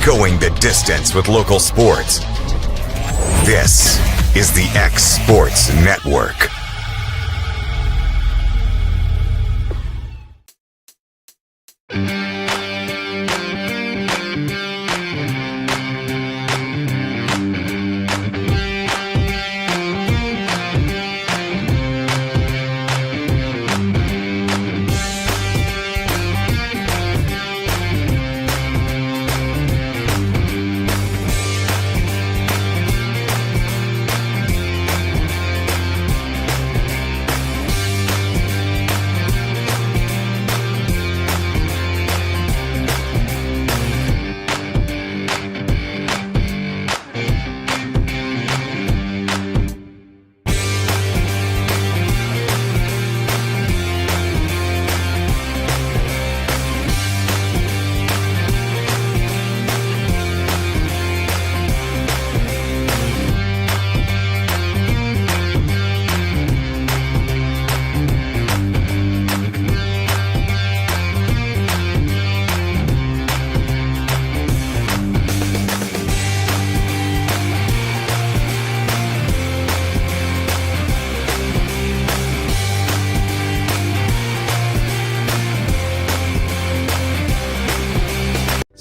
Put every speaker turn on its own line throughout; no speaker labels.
going the distance with local sports. This is the X Sports Network.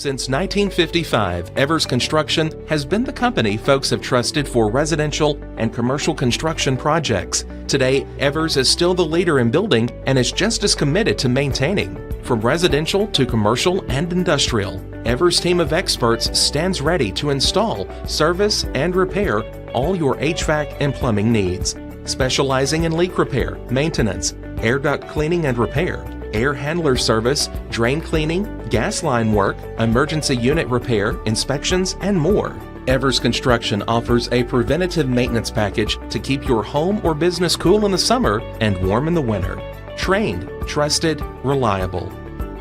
Since 1955, Evers Construction has been the company folks have trusted for residential and commercial construction projects. Today, Evers is still the leader in building and is just as committed to maintaining. From residential to commercial and industrial, Evers' team of experts stands ready to install, service, and repair all your HVAC and plumbing needs. Specializing in leak repair, maintenance, air duct cleaning and repair, air handler service, drain cleaning, gas line work, emergency unit repair, inspections, and more. Evers Construction offers a preventative maintenance package to keep your home or business cool in the summer and warm in the winter. Trained, trusted, reliable.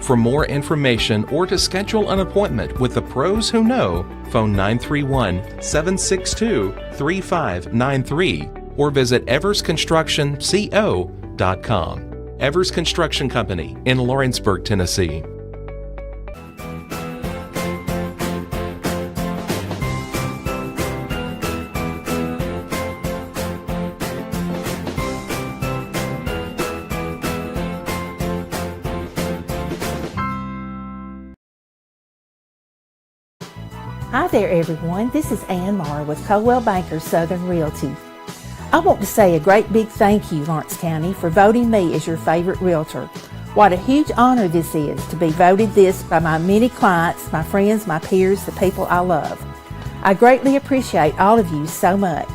For more information or to schedule an appointment with the pros who know, phone 931-762-3593 or visit eversconstructionco.com. Evers Construction Company in Lawrenceburg, Tennessee.
Hi there, everyone. This is Ann Marr with Coldwell Banker Southern Realty. I want to say a great big thank you, Lawrence County, for voting me as your favorite realtor. What a huge honor this is to be voted this by my many clients, my friends, my peers, the people I love. I greatly appreciate all of you so much.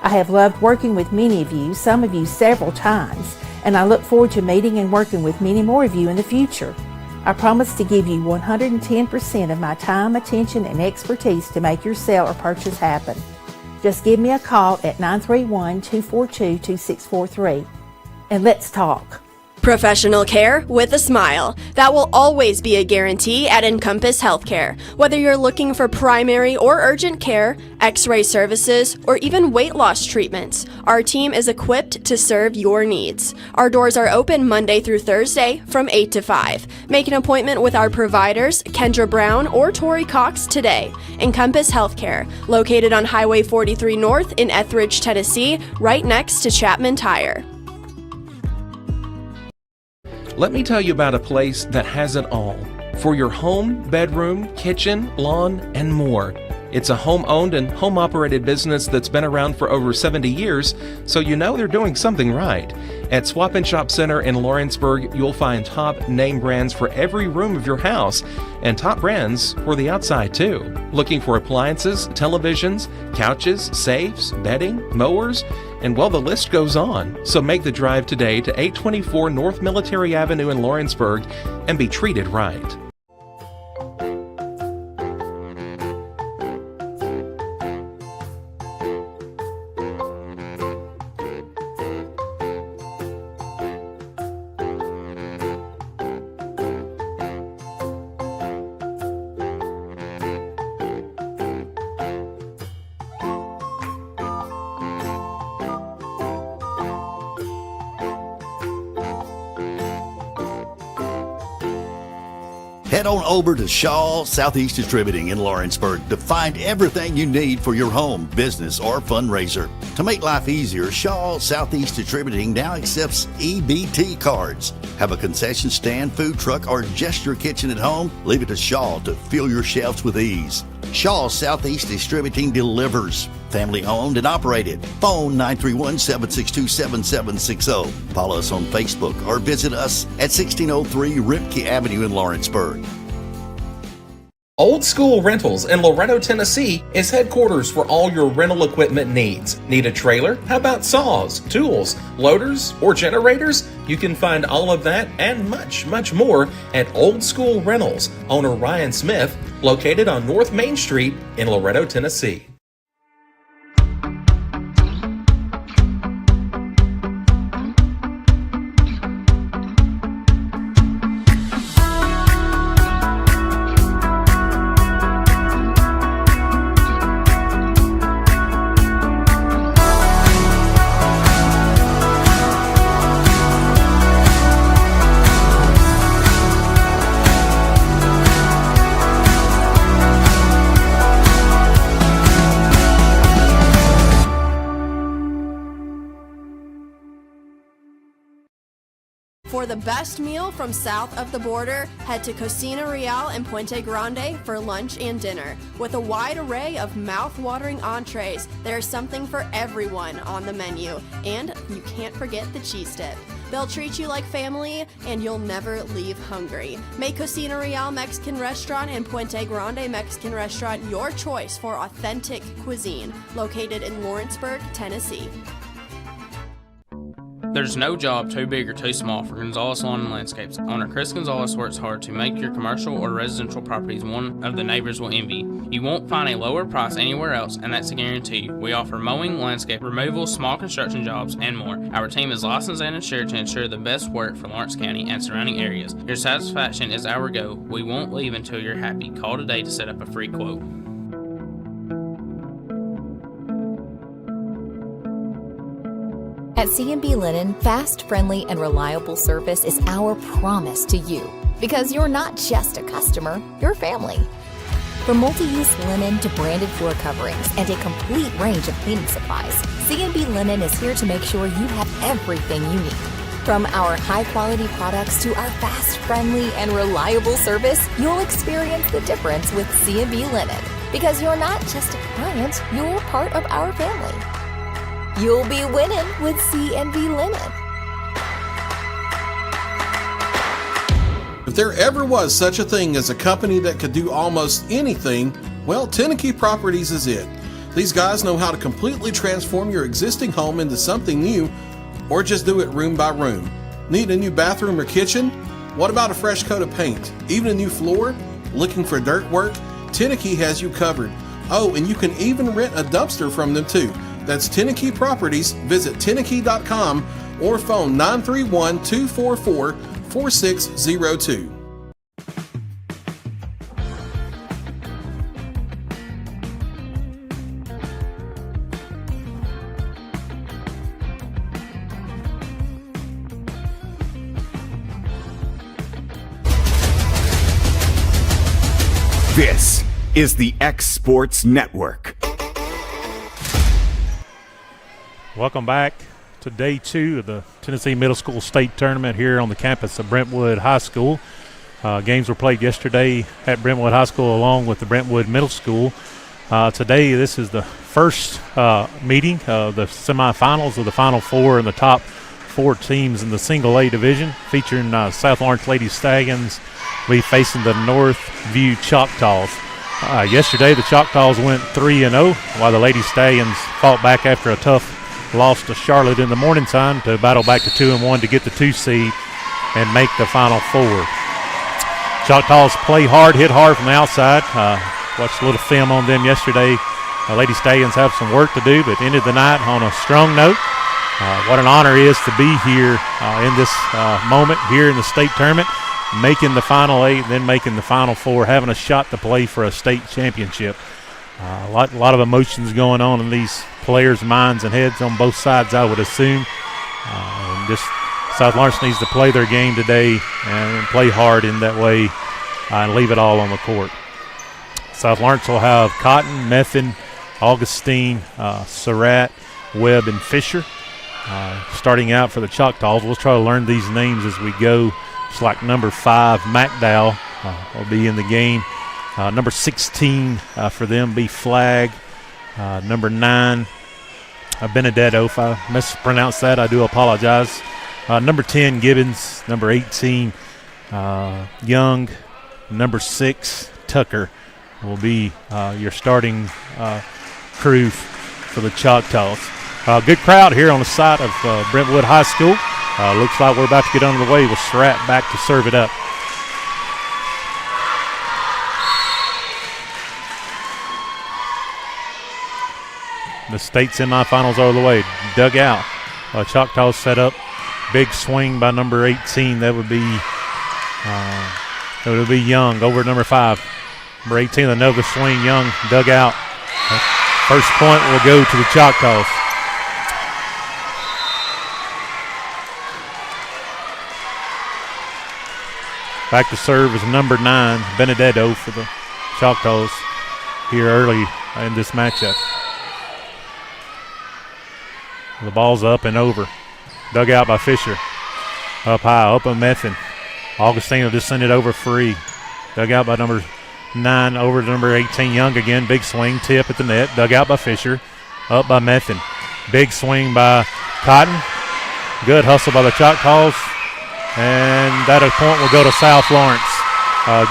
I have loved working with many of you, some of you several times, and I look forward to meeting and working with many more of you in the future. I promise to give you 110% of my time, attention, and expertise to make your sale or purchase happen. Just give me a call at 931-242-2643 and let's talk.
Professional care with a smile. That will always be a guarantee at Encompass Healthcare. Whether you're looking for primary or urgent care, x-ray services, or even weight loss treatments, our team is equipped to serve your needs. Our doors are open Monday through Thursday from 8 to 5. Make an appointment with our providers, Kendra Brown or Tori Cox, today. Encompass Healthcare, located on Highway 43 North in Etheridge, Tennessee, right next to Chapman Tire.
Let me tell you about a place that has it all for your home, bedroom, kitchen, lawn, and more. It's a home-owned and home-operated business that's been around for over 70 years, so you know they're doing something right. At Swap and Shop Center in Lawrenceburg, you'll find top name brands for every room of your house and top brands for the outside too. Looking for appliances, televisions, couches, safes, bedding, mowers, and well, the list goes on. So make the drive today to 824 North Military Avenue in Lawrenceburg and be treated right.
Head on over to Shaw Southeast Distributing in Lawrenceburg to find everything you need for your home, business, or fundraiser. To make life easier, Shaw Southeast Distributing now accepts EBT cards. Have a concession stand, food truck, or just your kitchen at home? Leave it to Shaw to fill your shelves with ease. Shaw Southeast Distributing delivers. Family owned and operated. Phone 931-762-7760. Follow us on Facebook or visit us at 1603 Rimke Avenue in Lawrenceburg.
Old School Rentals in Loretto, Tennessee is headquarters for all your rental equipment needs. Need a trailer? How about saws, tools, loaders, or generators? You can find all of that and much, much more at Old School Rentals. Owner Ryan Smith, located on North Main Street in Loretto, Tennessee.
For the best meal from south of the border, head to Cocina Real in Puente Grande for lunch and dinner. With a wide array of mouth-watering entrees, there's something for everyone on the menu. And you can't forget the cheese dip. They'll treat you like family, and you'll never leave hungry. Make Cocina Real Mexican Restaurant and Puente Grande Mexican Restaurant your choice for authentic cuisine, located in Lawrenceburg, Tennessee.
There's no job too big or too small for Gonzalez Lawn and Landscapes. Owner Chris Gonzalez works hard to make your commercial or residential properties one of the neighbors will envy. You won't find a lower price anywhere else, and that's a guarantee. We offer mowing, landscape removal, small construction jobs, and more. Our team is licensed and insured to ensure the best work for Lawrence County and surrounding areas. Your satisfaction is our goal. We won't leave until you're happy. Call today to set up a free quote.
At C&B Linen, fast, friendly, and reliable service is our promise to you. Because you're not just a customer, you're family. From multi-use linen to branded floor coverings and a complete range of cleaning supplies, C&B Linen is here to make sure you have everything you need. From our high-quality products to our fast, friendly, and reliable service, you'll experience the difference with C&B Linen. Because you're not just a client, you're part of our family. You'll be winning with C&B Linen.
If there ever was such a thing as a company that could do almost anything, well, Tenakee Properties is it. These guys know how to completely transform your existing home into something new, or just do it room by room. Need a new bathroom or kitchen? What about a fresh coat of paint? Even a new floor? Looking for dirt work? Tenakee has you covered. Oh, and you can even rent a dumpster from them too. That's Tenakee Properties. Visit Tenakee.com or phone 931-244-4602.
This is the X Sports Network.
Welcome back to day 2 of the Tennessee Middle School State Tournament here on the campus of Brentwood High School. Games were played yesterday at Brentwood High School along with the Brentwood Middle School. Today, this is the first meeting of the semifinals of the Final Four and the top 4 teams in the Single A division, featuring South Lawrence Lady Stallions will be facing the Northview Choctaws. Yesterday, the Choctaws went 3-0, while the Lady Stallions fought back after a tough loss to Charlotte in the morning time to battle back to 2-1 to get the 2 seed and make the Final Four. Choctaws play hard, hit hard from the outside. Watched a little film on them yesterday. Lady Stallions have some work to do, but ended the night on a strong note. What an honor it is to be here in this moment here in the state tournament, making the Final 8, then making the Final Four, having a shot to play for a state championship. A lot of emotions going on in these players' minds and heads on both sides, I would assume. And just South Lawrence needs to play their game today and play hard in that way and leave it all on the court. South Lawrence will have Cotton, Method, Augustine, Surratt, Webb, and Fisher. Starting out for the Choctaws, we'll try to learn these names as we go. It's like number 5, McDowell, will be in the game. Number 16 for them be Flagg. Number 9, Benedetto. If I mispronounced that, I do apologize. Number 10, Gibbons. Number 18, Young. Number 6, Tucker will be your starting crew for the Choctaws. Good crowd here on the site of Brentwood High School. Looks like we're about to get underway with Surratt back to serve it up. The state semifinals are the way. Dug out. Choctaws set up. Big swing by number 18. That would be Young over number 5. Number 18, another swing. Young dug out. First point will go to the Choctaws. Back to serve is number 9, Benedetto for the Choctaws here early in this matchup. The ball's up and over. Dug out by Fisher. Up high, up a Method. Augustine will just send it over free. Dug out by number 9 over to number 18. Young again. Big swing. Tip at the net. Dug out by Fisher. Up by Method. Big swing by Cotton. Good hustle by the Choctaws. And that point will go to South Lawrence.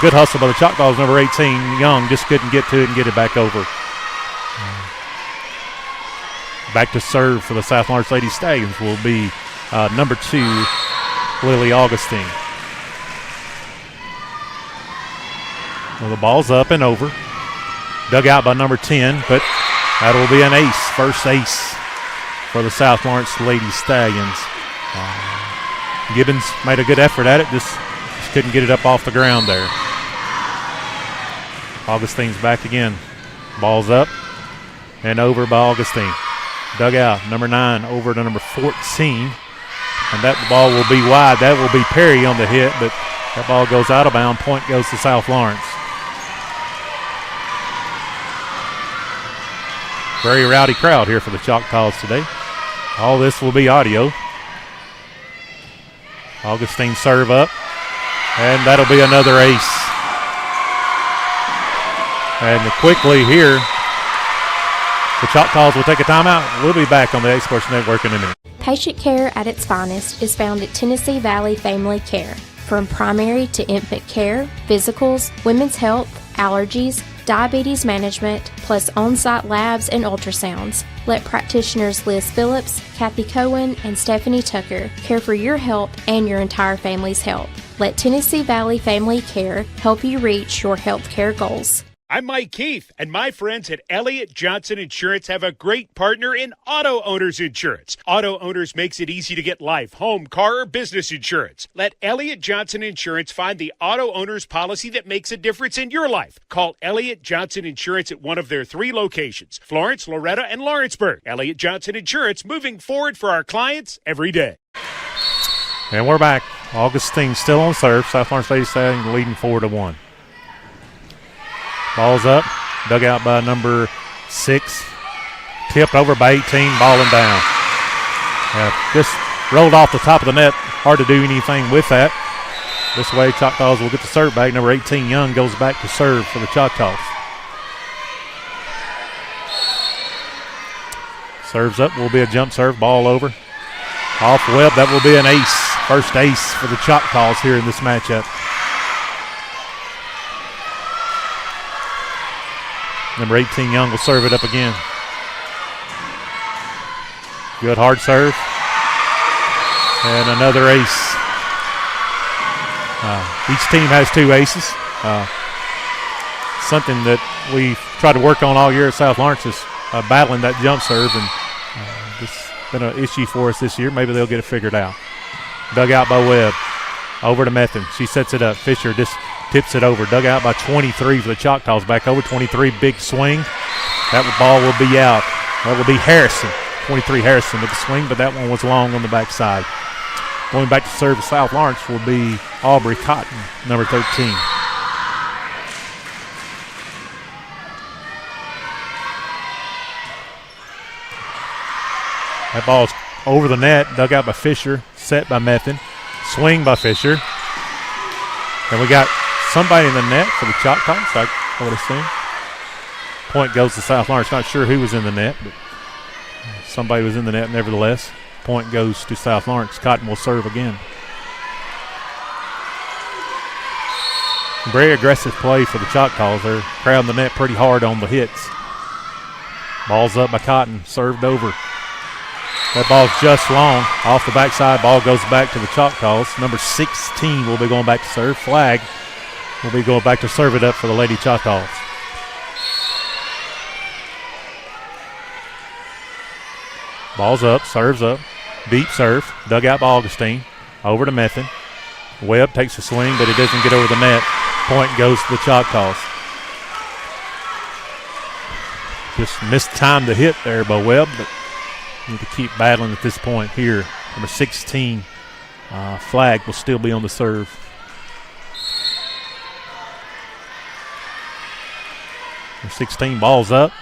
Good hustle by the Choctaws. Number 18, Young, just couldn't get to it and get it back over. Back to serve for the South Lawrence Lady Stallions will be number 2, Lily Augustine. Well, the ball's up and over. Dug out by number 10, but that will be an ace. First ace for the South Lawrence Lady Stallions. Gibbons made a good effort at it, just couldn't get it up off the ground there. Augustine's back again. Ball's up and over by Augustine. Dug out, number 9 over to number 14. And that ball will be wide. That will be Perry on the hit, but that ball goes out of bounds. Point goes to South Lawrence. Very rowdy crowd here for the Choctaws today. All this will be audio. Augustine serve up, and that'll be another ace. And quickly here, the Choctaws will take a timeout. We'll be back on the Exports Network in a minute.
Patient care at its finest is found at Tennessee Valley Family Care. From primary to infant care, physicals, women's health, allergies, diabetes management, plus on-site labs and ultrasounds. Let practitioners Liz Phillips, Kathy Cohen, and Stephanie Tucker care for your health and your entire family's health. Let Tennessee Valley Family Care help you reach your health care goals.
I'm Mike Keith, and my friends at Elliott Johnson Insurance have a great partner in Auto Owners Insurance. Auto Owners makes it easy to get life, home, car, or business insurance. Let Elliott Johnson Insurance find the Auto Owners policy that makes a difference in your life. Call Elliott Johnson Insurance at one of their 3 locations, Florence, Loretta, and Lawrenceburg. Elliott Johnson Insurance, moving forward for our clients every day.
And we're back. Augustine still on serve. South Lawrence Lady Stallions leading 4-1. Ball's up, dug out by number 6, tipped over by 18, balling down. Just rolled off the top of the net. Hard to do anything with that. This way, Choctaws will get the serve back. Number 18, Young, goes back to serve for the Choctaws. Serves up, will be a jump serve, ball over. Off Webb, that will be an ace. First ace for the Choctaws here in this matchup. Number 18, Young, will serve it up again. Good hard serve. And another ace. Each team has 2 aces. Something that we've tried to work on all year at South Lawrence is battling that jump serve, and it's been an issue for us this year. Maybe they'll get it figured out. Dug out by Webb. Over to Method. She sets it up. Fisher just tips it over. Dug out by 23 for the Choctaws. Back over 23. Big swing. That ball will be out. That will be Harrison. 23 Harrison with the swing, but that one was long on the backside. Going back to serve South Lawrence will be Aubrey Cotton, number 13. That ball's over the net, dug out by Fisher, set by Method, swing by Fisher. And we got somebody in the net for the Choctaws, I would assume. Point goes to South Lawrence. Not sure who was in the net, but somebody was in the net nevertheless. Point goes to South Lawrence. Cotton will serve again. Very aggressive play for the Choctaws. They're crowding the net pretty hard on the hits. Ball's up by Cotton, served over. That ball's just long. Off the backside, ball goes back to the Choctaws. Number 16 will be going back to serve. Flag will be going back to serve it up for the Lady Choctaws. Ball's up, serves up. Deep serve, dug out by Augustine. Over to Method. Webb takes a swing, but it doesn't get over the net. Point goes to the Choctaws. Just missed time to hit there by Webb, but need to keep battling at this point here. Number 16, Flag will still be on the serve. Number 16, ball's up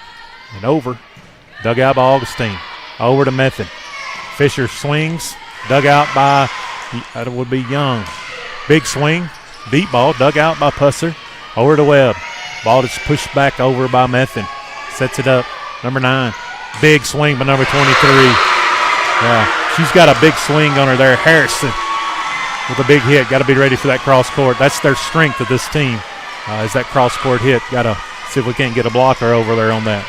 and over. Dug out by Augustine. Over to Method. Fisher swings, dug out by, that would be Young. Big swing, deep ball, dug out by Pusser. Over to Webb. Ball just pushed back over by Method. Sets it up. Number 9. Big swing by number 23. Yeah, she's got a big swing on her there. Harrison with a big hit. Got to be ready for that cross court. That's their strength of this team, is that cross court hit. Got to see if we can't get a blocker over there on that.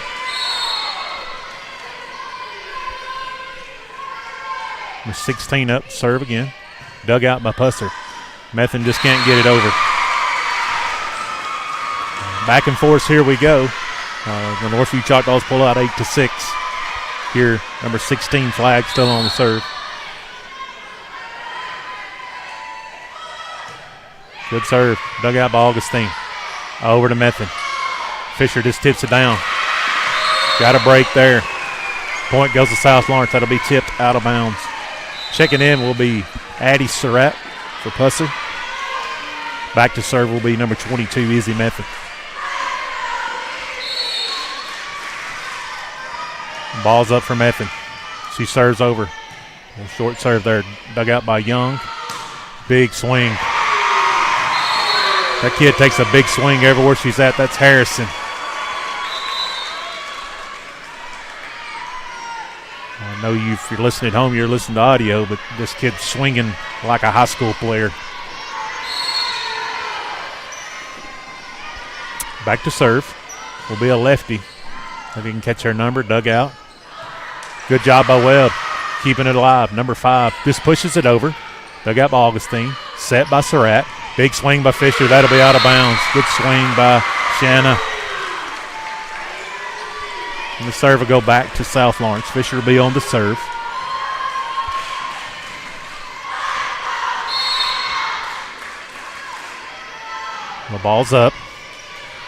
Number 16 up, serve again. Dug out by Pusser. Method just can't get it over. Back and forth, here we go. The Northview Choctaws pull out 8-6. Here, number 16, Flag still on the serve. Good serve. Dug out by Augustine. Over to Method. Fisher just tips it down. Got a break there. Point goes to South Lawrence. That'll be tipped out of bounds. Checking in will be Addie Surratt for Pusser. Back to serve will be number 22, Izzy Method. Ball's up for Method. She serves over. A short serve there. Dug out by Young. Big swing. That kid takes a big swing everywhere she's at. That's Harrison. I know if you're listening at home, you're listening to audio, but this kid's swinging like a high school player. Back to serve. Will be a lefty. If he can catch her number, dug out. Good job by Webb, keeping it alive. Number 5 just pushes it over. Dug out by Augustine. Set by Surratt. Big swing by Fisher. That'll be out of bounds. Good swing by Shanna. And the serve will go back to South Lawrence. Fisher will be on the serve. The ball's up.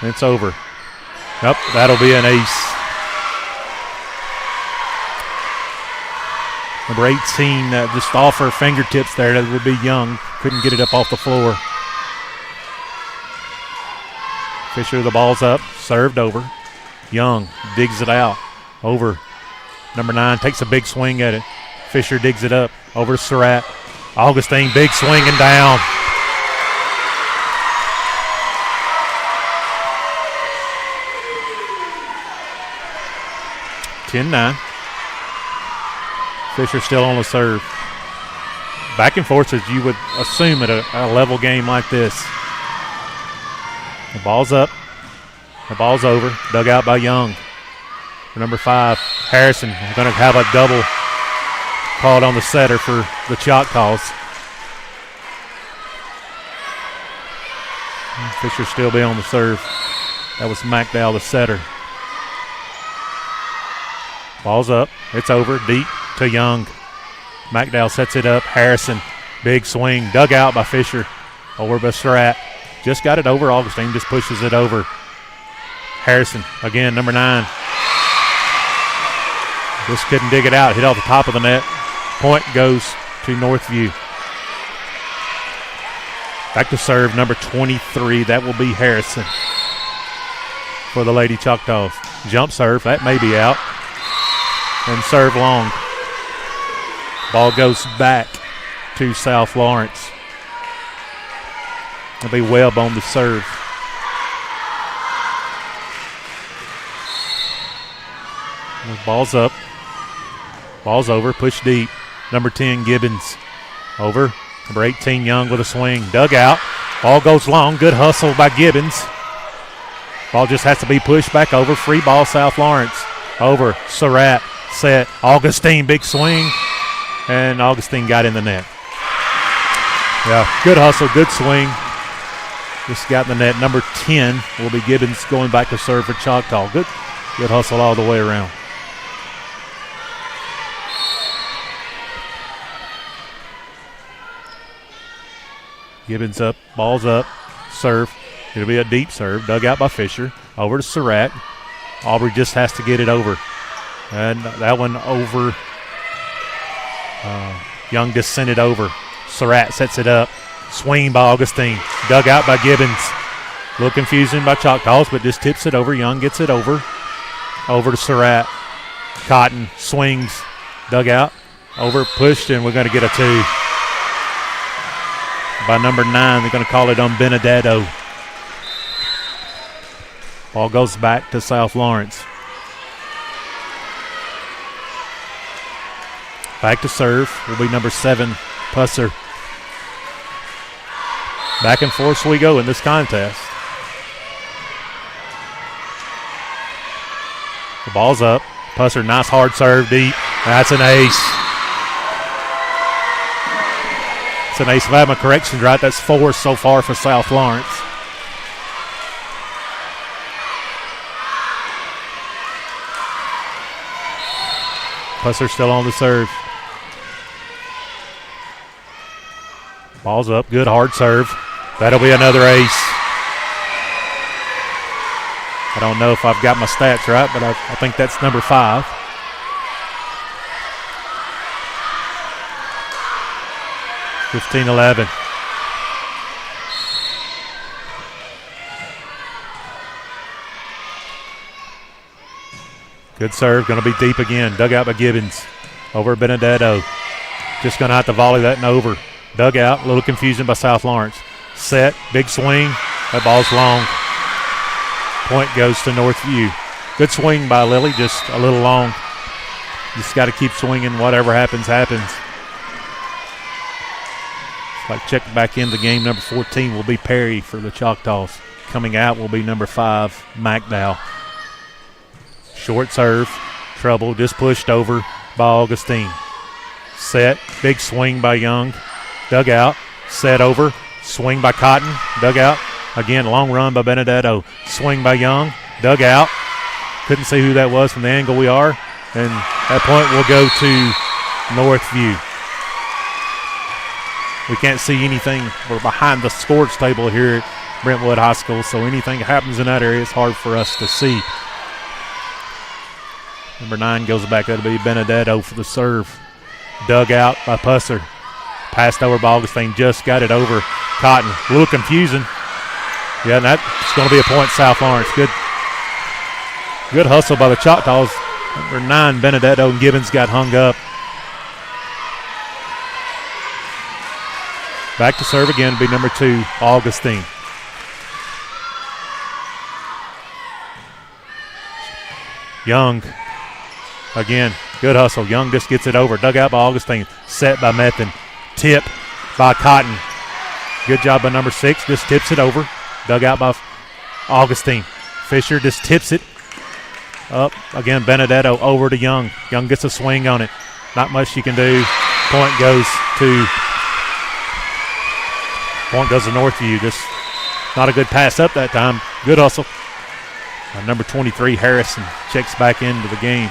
And it's over. Nope, that'll be an ace. Number 18, just off her fingertips there. That would be Young. Couldn't get it up off the floor. Fisher, the ball's up. Served over. Young digs it out. Over. Number 9 takes a big swing at it. Fisher digs it up. Over to Surratt. Augustine, big swing and down. (10-9). Fisher still on the serve. Back and forth as you would assume at a level game like this. The ball's up. The ball's over. Dug out by Young. For number 5, Harrison going to have a double called on the setter for the Choctaws. Fisher still be on the serve. That was McDowell, the setter. Ball's up. It's over. Deep to Young. McDowell sets it up. Harrison, big swing. Dug out by Fisher. Over by Surratt. Just got it over. Augustine just pushes it over. Harrison, again, number 9. Just couldn't dig it out. Hit off the top of the net. Point goes to Northview. Back to serve, number 23. That will be Harrison for the Lady Choctaws. Jump serve. That may be out. And serve long. Ball goes back to South Lawrence. It'll be Webb on the serve. Ball's up. Ball's over. Push deep. Number 10, Gibbons. Over. Number 18, Young with a swing. Dug out. Ball goes long. Good hustle by Gibbons. Ball just has to be pushed back over. Free ball, South Lawrence. Over. Surratt. Set. Augustine, big swing. And Augustine got in the net. Yeah, good hustle, good swing. Just got in the net. Number 10 will be Gibbons going back to serve for Choctaw. Good hustle all the way around. Gibbons up, ball's up, serve. It'll be a deep serve, dug out by Fisher. Over to Surratt. Aubrey just has to get it over. And that one over. Young just sent it over. Surratt sets it up. Swing by Augustine. Dug out by Gibbons. A little confusing by Choctaws, but just tips it over. Young gets it over. Over to Surratt. Cotton swings. Dug out. Over, pushed, and we're going to get a 2. By number 9, they're going to call it on Benedetto. Ball goes back to South Lawrence. Back to serve will be number 7, Pusser. Back and forth we go in this contest. The ball's up. Pusser, nice hard serve deep. That's an ace. It's an ace. If I have my corrections right, that's 4 so far for South Lawrence. Pusser still on the serve. Ball's up. Good hard serve. That'll be another ace. I don't know if I've got my stats right, but I think that's number 5. (15-11). Good serve, going to be deep again. Dug out by Gibbons. Over Benedetto. Just going to have to volley that and over. Dug out, a little confusion by South Lawrence. Set, big swing. That ball's long. Point goes to Northview. Good swing by Lily, just a little long. Just got to keep swinging. Whatever happens, happens. Like check back in the game. Number 14 will be Perry for the Choctaws. Coming out will be number 5, McDowell. Short serve, trouble, just pushed over by Augustine. Set, big swing by Young. Dug out, set over, swing by Cotton, dug out. Again, long run by Benedetto. Swing by Young, dug out. Couldn't see who that was from the angle we are. And that point will go to Northview. We can't see anything. We're behind the scores table here at Brentwood High School, so anything that happens in that area is hard for us to see. Number 9 goes back. That'll be Benedetto for the serve. Dug out by Pusser. Passed over by Augustine. Just got it over Cotton. A little confusing. Yeah, and that's going to be a point, South Lawrence. Good hustle by the Choctaws. Number 9, Benedetto, and Gibbons got hung up. Back to serve again, be number 2, Augustine. Young, again, good hustle. Young just gets it over. Dug out by Augustine. Set by Method. Tip by Cotton. Good job by number 6. Just tips it over. Dug out by Augustine. Fisher just tips it up. Again, Benedetto over to Young. Young gets a swing on it. Not much you can do. Point goes to Northview. Just not a good pass up that time. Good hustle. Number 23, Harrison, checks back into the game.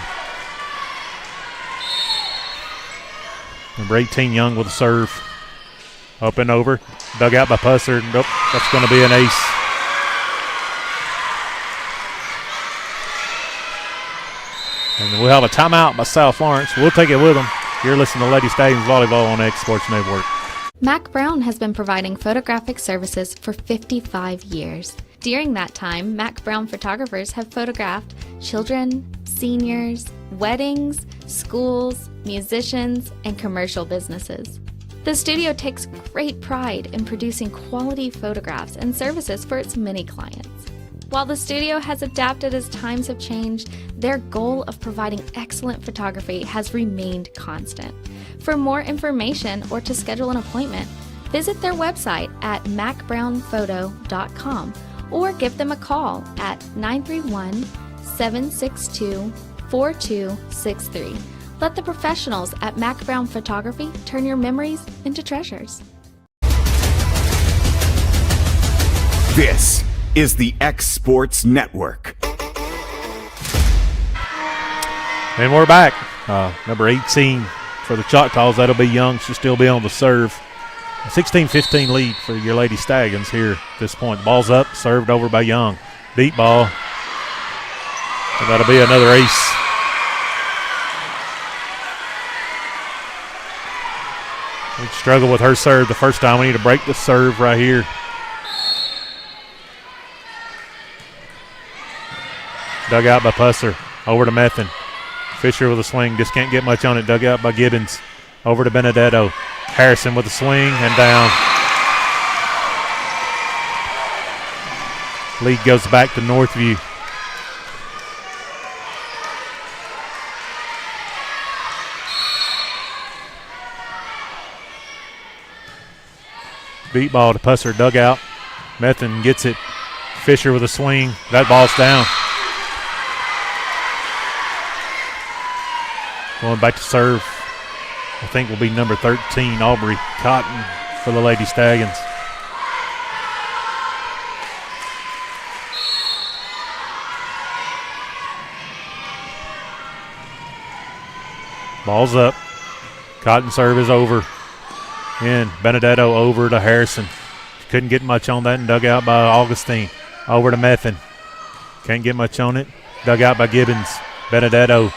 Number 18, Young with a serve. Up and over. Dug out by Pusser. Nope, that's going to be an ace. And we'll have a timeout by South Lawrence. We'll take it with them. You're listening to Lady Stallions Volleyball on X Sports Network.
Mac Brown has been providing photographic services for 55 years. During that time, Mac Brown photographers have photographed children, seniors, weddings, schools, musicians, and commercial businesses. The studio takes great pride in producing quality photographs and services for its many clients. While the studio has adapted as times have changed, their goal of providing excellent photography has remained constant. For more information or to schedule an appointment, visit their website at macbrownphoto.com or give them a call at 931-762-4263. Let the professionals at Mac Brown Photography turn your memories into treasures.
This is the X Sports Network.
And we're back. Number 18 for the Choctaws. That'll be Young. She'll still be on the serve. 16-15 lead for your Lady Stallions here at this point. The ball's up, served over by Young. Deep ball. And that'll be another ace. We struggled with her serve the first time. We need to break the serve right here. Dug out by Pusser. Over to Methan. Fisher with a swing. Just can't get much on it. Dug out by Gibbons. Over to Benedetto. Harrison with a swing and down. Lead goes back to Northview. Beat ball to Pusser, dug out. Methan gets it. Fisher with a swing. That ball's down. Going back to serve, I think will be number 13, Aubrey Cotton for the Lady Stallions. Ball's up. Cotton serve is over. And Benedetto over to Harrison. Couldn't get much on that and dug out by Augustine. Over to Methan. Can't get much on it. Dug out by Gibbons. Benedetto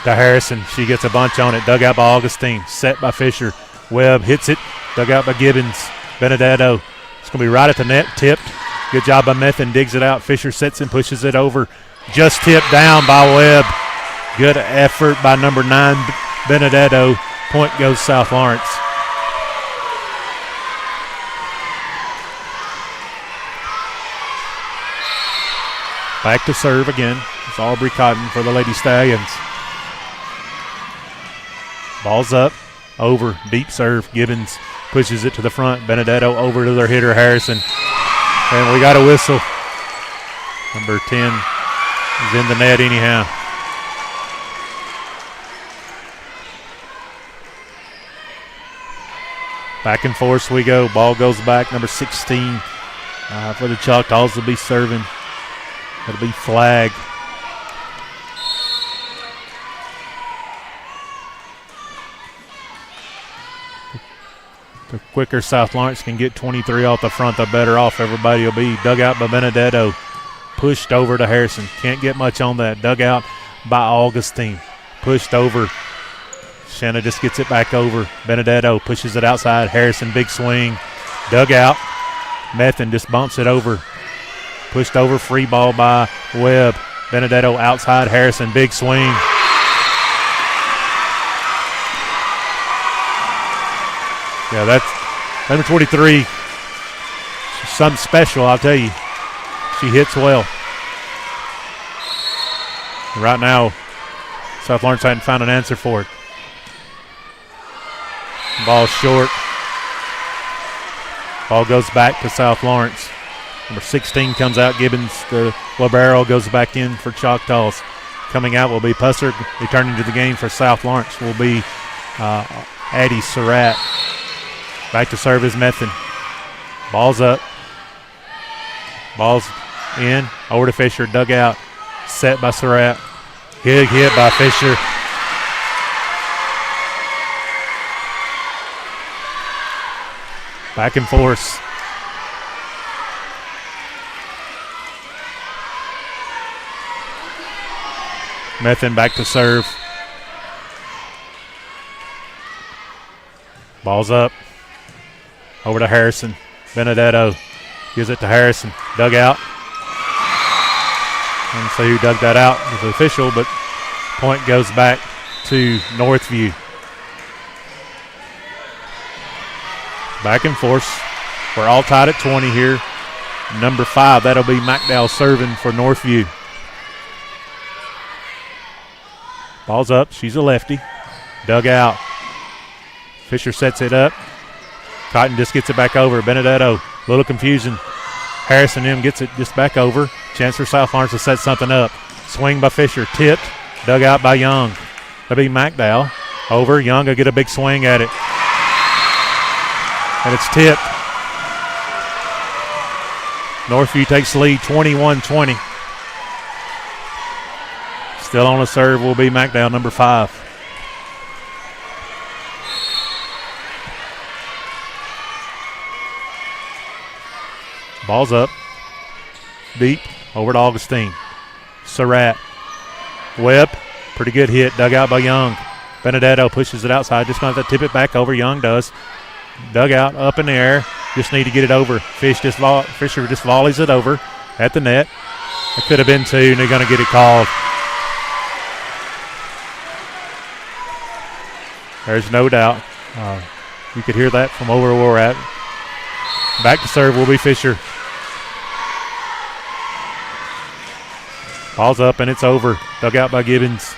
to Harrison. She gets a bunch on it. Dug out by Augustine. Set by Fisher. Webb hits it. Dug out by Gibbons. Benedetto. It's going to be right at the net. Tipped. Good job by Methan. Digs it out. Fisher sets and pushes it over. Just tipped down by Webb. Good effort by number 9, Benedetto. Point goes South Lawrence. Back to serve again. It's Aubrey Cotton for the Lady Stallions. Ball's up. Over. Deep serve. Gibbons pushes it to the front. Benedetto over to their hitter, Harrison. And we got a whistle. Number 10 is in the net anyhow. Back and forth we go. Ball goes back. Number 16 for the Choctaws will be serving. It'll be flag. The quicker South Lawrence can get 23 off the front, the better off everybody will be. Dug out by Benedetto. Pushed over to Harrison. Can't get much on that. Dug out by Augustine. Pushed over. Shanna just gets it back over. Benedetto pushes it outside. Harrison, big swing. Dug out. Methan just bumps it over. Pushed over, free ball by Webb. Benedetto outside, Harrison, big swing. Yeah, that's number 23. She's something special, I'll tell you. She hits well. Right now, South Lawrence hadn't found an answer for it. Ball short. Ball goes back to South Lawrence. Number 16 comes out. Gibbons, the libero, goes back in for Choctaws. Coming out will be Pusser. Returning to the game for South Lawrence will be Addie Surratt. Back to serve is Methan. Ball's up. Ball's in. Over to Fisher. Dug out. Set by Surratt. Big hit by Fisher. Back and forth. Methan back to serve. Ball's up. Over to Harrison. Benedetto gives it to Harrison. Dug out. I don't see who dug that out. It's official, but point goes back to Northview. Back and forth. We're all tied at 20 here. Number 5, that'll be McDowell serving for Northview. Ball's up. She's a lefty. Dug out. Fisher sets it up. Cotton just gets it back over. Benedetto, a little confusion. Harrison M gets it just back over. Chance for South Lawrence to set something up. Swing by Fisher. Tipped. Dug out by Young. That'll be McDowell. Over. Young will get a big swing at it. And it's tipped. Northview takes the lead 21-20. Still on the serve will be McDowell, number 5. Ball's up. Deep. Over to Augustine. Surratt. Webb. Pretty good hit. Dug out by Young. Benedetto pushes it outside. Just going to have to tip it back over. Young does. Dug out. Up in the air. Just need to get it over. Fisher just volleys it over at the net. It could have been 2, and they're going to get it called. There's no doubt. You could hear that from over where we're at. Back to serve will be Fisher. Ball's up, and it's over. Dug out by Gibbons.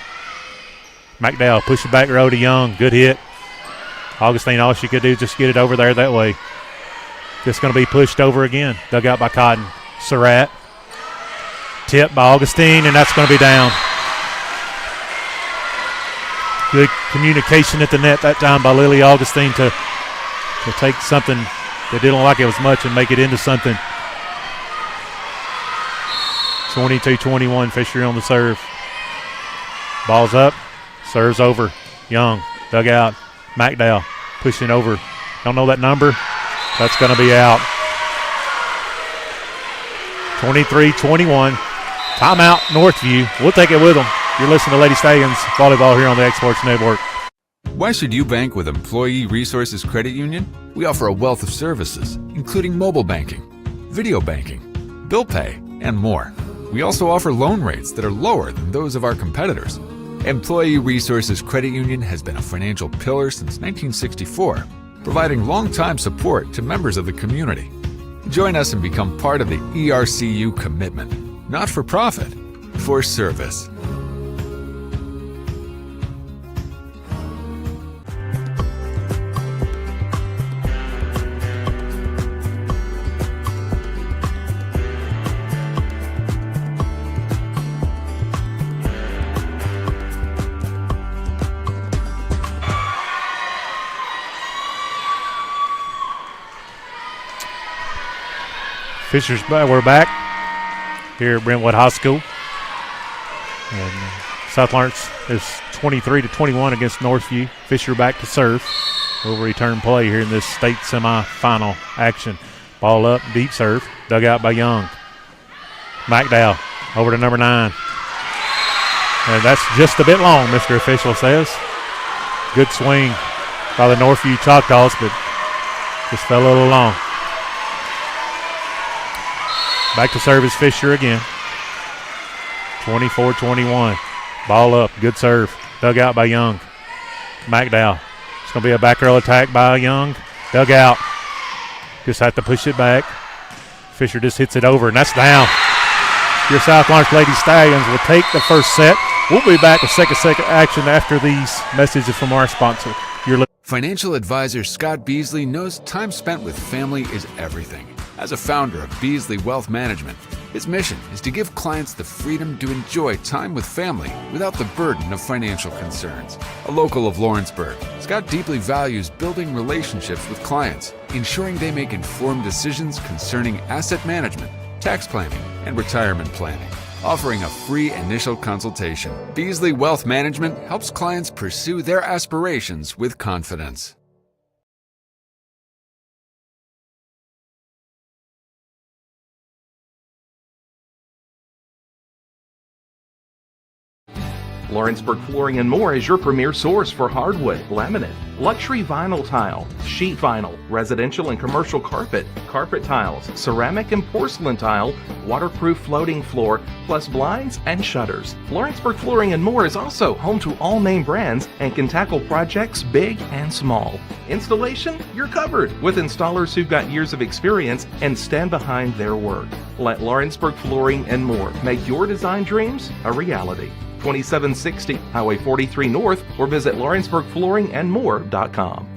McDowell push it back row to Young. Good hit. Augustine, all she could do is just get it over there that way. Just going to be pushed over again. Dug out by Cotton. Surratt. Tipped by Augustine, and that's going to be down. Good communication at the net that time by Lily Augustine to take something that didn't look like it was much and make it into something. 22-21, Fisher on the serve. Ball's up. Serves over. Young. Dug out. McDowell pushing over. Don't know that number. That's going to be out. 23-21. Timeout, Northview. We'll take it with them. You're listening to Lady Stallions Volleyball here on the X-Sports Network.
Why should you bank with Employee Resources Credit Union? We offer a wealth of services, including mobile banking, video banking, bill pay, and more. We also offer loan rates that are lower than those of our competitors. Employee Resources Credit Union has been a financial pillar since 1964, providing long-time support to members of the community. Join us and become part of the ERCU commitment. Not for profit, for service.
We're back here at Brentwood High School. And South Lawrence is 23-21 against Northview. Fisher back to serve. We'll return play here in this state semifinal action. Ball up, deep serve. Dug out by Young. McDowell over to number 9. And that's just a bit long, Mr. Official says. Good swing by the Northview Choctaws, but just fell a little long. Back to serve is Fisher again. 24-21. Ball up. Good serve. Dug out by Young. McDowell. It's going to be a back row attack by Young. Dug out. Just have to push it back. Fisher just hits it over, and that's down. Your South Lawrence Lady Stallions will take the first set. We'll be back with second action after these messages from our sponsor.
Financial advisor Scott Beasley knows time spent with family is everything. As a founder of Beasley Wealth Management, his mission is to give clients the freedom to enjoy time with family without the burden of financial concerns. A local of Lawrenceburg, Scott deeply values building relationships with clients, ensuring they make informed decisions concerning asset management, tax planning, and retirement planning. Offering a free initial consultation, Beasley Wealth Management helps clients pursue their aspirations with confidence.
Lawrenceburg Flooring and More is your premier source for hardwood, laminate, luxury vinyl tile, sheet vinyl, residential and commercial carpet, carpet tiles, ceramic and porcelain tile, waterproof floating floor, plus blinds and shutters. Lawrenceburg Flooring and More is also home to all name brands and can tackle projects big and small. Installation? You're covered with installers who've got years of experience and stand behind their work. Let Lawrenceburg Flooring and More make your design dreams a reality. 2760 Highway 43 North, or visit lawrenceburgflooringandmore.com.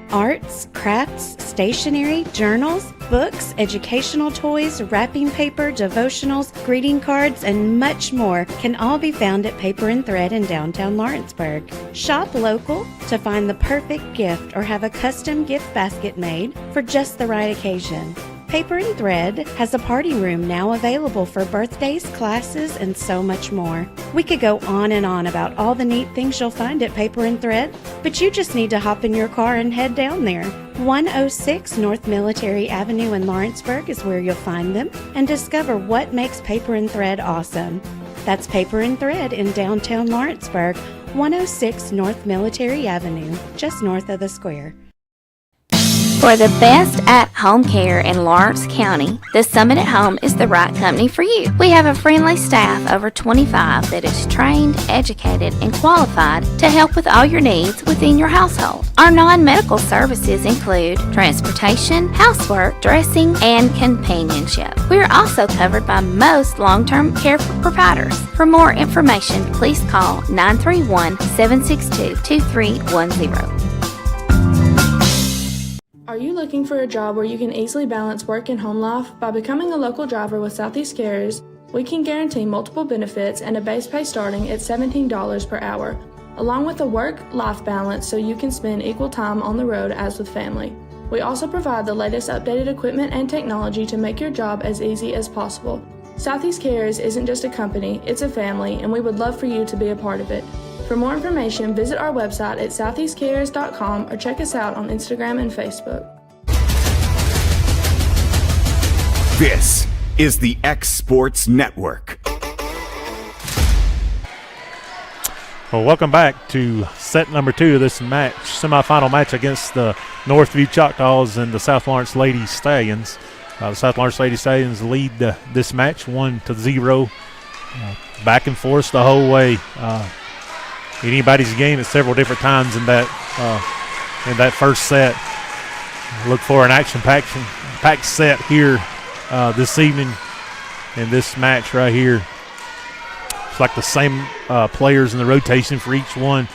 Arts, crafts, stationery, journals, books, educational toys, wrapping paper, devotionals, greeting cards, and much more can all be found at Paper and Thread in downtown Lawrenceburg. Shop local to find the perfect gift or have a custom gift basket made for just the right occasion. Paper and Thread has a party room now available for birthdays, classes, and so much more. We could go on and on about all the neat things you'll find at Paper and Thread, but you just need to hop in your car and head down there. 106 North Military Avenue in Lawrenceburg is where you'll find them and discover what makes Paper and Thread awesome. That's Paper and Thread in downtown Lawrenceburg, 106 North Military Avenue, just north of the square.
For the best at-home care in Lawrence County, the Summit at Home is the right company for you. We have a friendly staff over 25 that is trained, educated, and qualified to help with all your needs within your household. Our non-medical services include transportation, housework, dressing, and companionship. We are also covered by most long-term care providers. For more information, please call 931-762-2310.
Are you looking for a job where you can easily balance work and home life? By becoming a local driver with Southeast Carriers, we can guarantee multiple benefits and a base pay starting at $17 per hour, along with a work-life balance so you can spend equal time on the road as with family. We also provide the latest updated equipment and technology to make your job as easy as possible. Southeast Carriers isn't just a company, it's a family, and we would love for you to be a part of it. For more information, visit our website at southeastcarriers.com or check us out on Instagram and Facebook.
This is the X Sports Network.
Well, welcome back to set number 2 of this match, semifinal match against the Northview Choctaws and the South Lawrence Lady Stallions. The South Lawrence Lady Stallions lead this match 1-0. Back and forth the whole way. Anybody's game at several different times in that first set. Look for an action-packed set here this evening in this match right here. It's like the same players in the rotation for each one.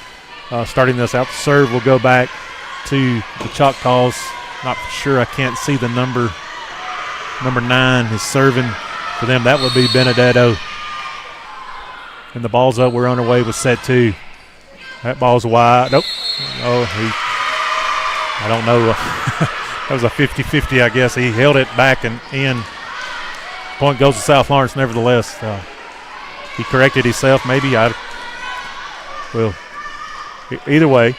Starting this out, the serve will go back to the Choctaws. Not for sure, I can't see the number. Number 9 is serving for them. That would be Benedetto. And the ball's up. We're on our way with set 2. That ball's wide. Nope. I don't know. That was a 50-50, I guess. He held it back and in. Point goes to South Lawrence nevertheless. He corrected himself, maybe. Well, either way,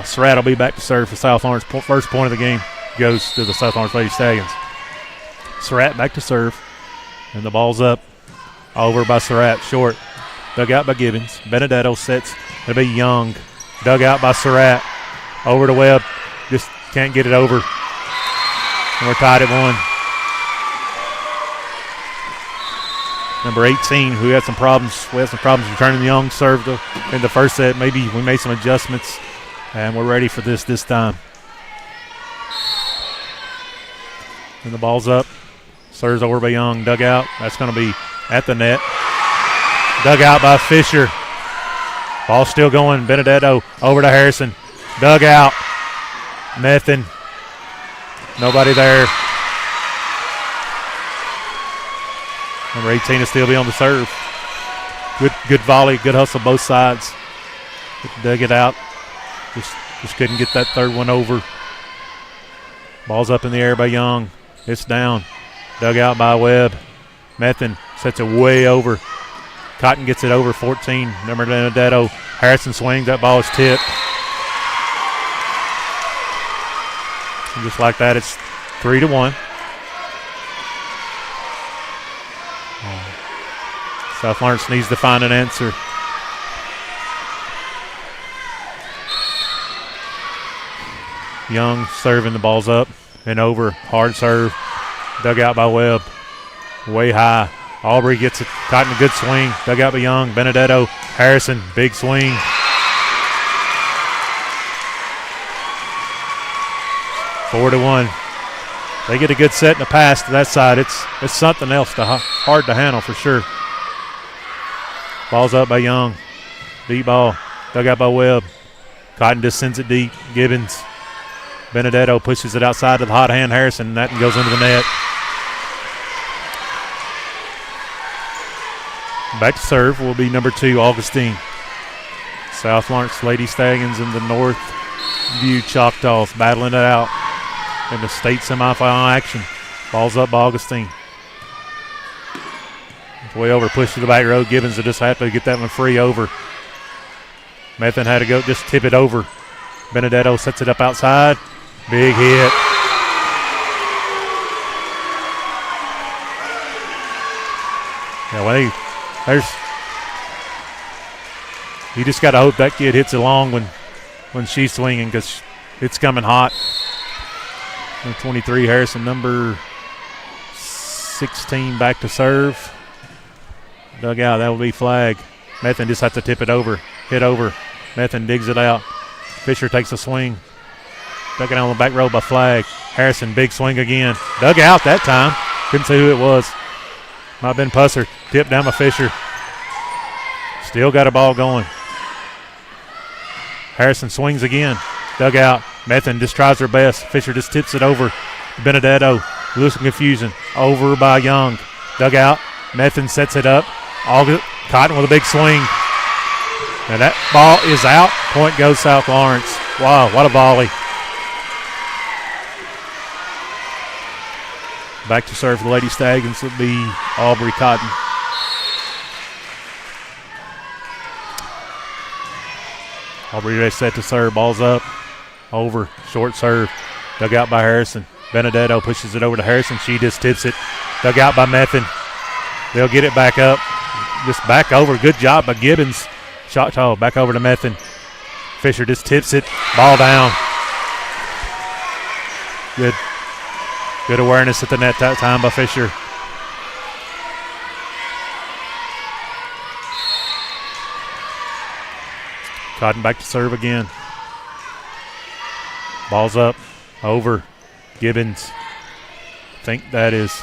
Surratt will be back to serve for South Lawrence. First point of the game goes to the South Lawrence Lady Stallions. Surratt back to serve, and the ball's up. Over by Surratt, short. Dug out by Gibbons. Benedetto sets. It'll be Young. Dug out by Surratt. Over to Webb. Just can't get it over. And we're tied at 1. Number 18, who had some problems. We had some problems returning Young serve in the first set. Maybe we made some adjustments, and we're ready for this time. And the ball's up. Serves over by Young. Dug out. That's going to be at the net. Dug out by Fisher. Ball still going. Benedetto over to Harrison. Dug out. Nothing. Nobody there. Number 18 will still be on the serve. Good volley. Good hustle both sides. Dug it out. Just couldn't get that third one over. Ball's up in the air by Young. It's down. Dug out by Webb. Methan sets it way over. Cotton gets it over 14. Number Benedetto. Harrison swings. That ball is tipped. And just like that, it's 3-1. South Lawrence needs to find an answer. Young serving, the ball's up and over. Hard serve. Dug out by Webb. Way high. Aubrey gets it. Cotton, a good swing. Dug out by Young. Benedetto. Harrison, big swing. Four to one. They get a good set and a pass to that side. It's something else hard to handle for sure. Ball's up by Young. Deep ball. Dug out by Webb. Cotton just sends it deep. Gibbons. Benedetto pushes it outside to the hot hand Harrison, and that goes into the net. Back to serve will be number 2, Augustine. South Lawrence Lady Stallions and the Northview Choctaws battling it out in the state semifinal action. Ball's up by Augustine. It's way over, push to the back row. Gibbons will just have to get that one free over. Method had to go just tip it over. Benedetto sets it up outside. Big hit. Yeah, you just got to hope that kid hits it long when she's swinging, because it's coming hot. Number 23, Harrison. Number 16 back to serve. Dug out. That will be flag. Method just has to tip it over. Hit over. Method digs it out. Fisher takes a swing. Dug it on the back row by flag. Harrison, big swing again. Dug out that time. Couldn't see who it was. Might have been Pusser. Tipped down by Fisher. Still got a ball going. Harrison swings again. Dug out. Method just tries her best. Fisher just tips it over. Benedetto. Losing confusion. Over by Young. Dug out. Method sets it up. Cotton with a big swing. And that ball is out. Point goes South Lawrence. Wow, what a volley. Back to serve for the Lady Stallions would be Aubrey Cotton. Aubrey ready set to serve. Ball's up. Over. Short serve. Dug out by Harrison. Benedetto pushes it over to Harrison. She just tips it. Dug out by Method. They'll get it back up. Just back over. Good job by Gibbons. Choctaw back over to Method. Fisher just tips it. Ball down. Good awareness at the net that time by Fisher. Cotton back to serve again. Ball's up. Over. Gibbons. I think that is.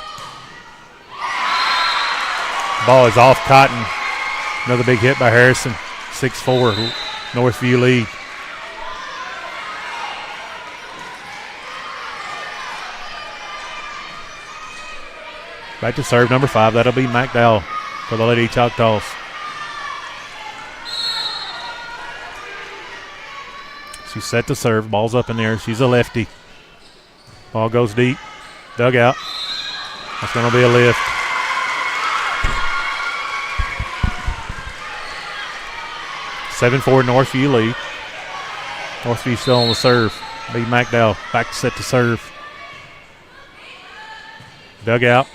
Ball is off Cotton. Another big hit by Harrison. 6-4. Northview lead. Back to serve number 5. That'll be McDowell for the Lady Choctaws. She's set to serve. Ball's up in there. She's a lefty. Ball goes deep. Dug out. That's going to be a lift. (7-4) Northview lead. Northview still on the serve. B. McDowell back to set to serve. Dug out.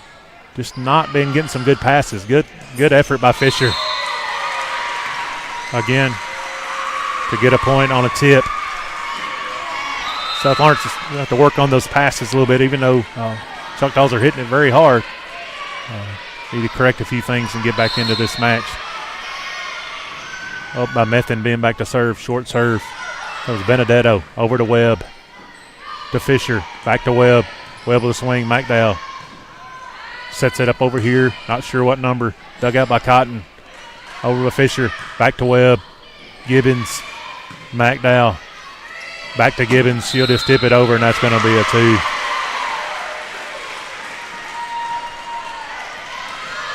Just not been getting some good passes. Good effort by Fisher. Again, to get a point on a tip. South Lawrence just have to work on those passes a little bit, even though Choctaws are hitting it very hard. Need to correct a few things and get back into this match. Up by Method being back to serve. Short serve. That was Benedetto. Over to Webb. To Fisher. Back to Webb. Webb with a swing. McDowell sets it up over here. Not sure what number. Dug out by Cotton. Over to Fisher. Back to Webb. Gibbons. McDowell. Back to Gibbons. She'll just tip it over, and that's going to be a 2.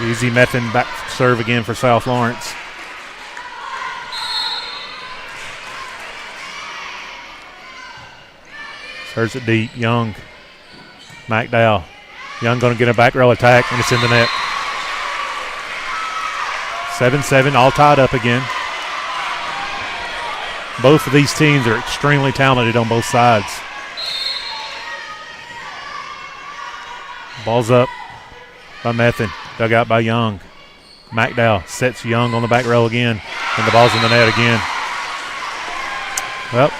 Easy Method back serve again for South Lawrence. Serves it deep. Young. McDowell. Young going to get a back row attack, and it's in the net. 7-7, all tied up again. Both of these teams are extremely talented on both sides. Ball's up by Method. Dug out by Young. McDowell sets Young on the back row again, and the ball's in the net again. Well,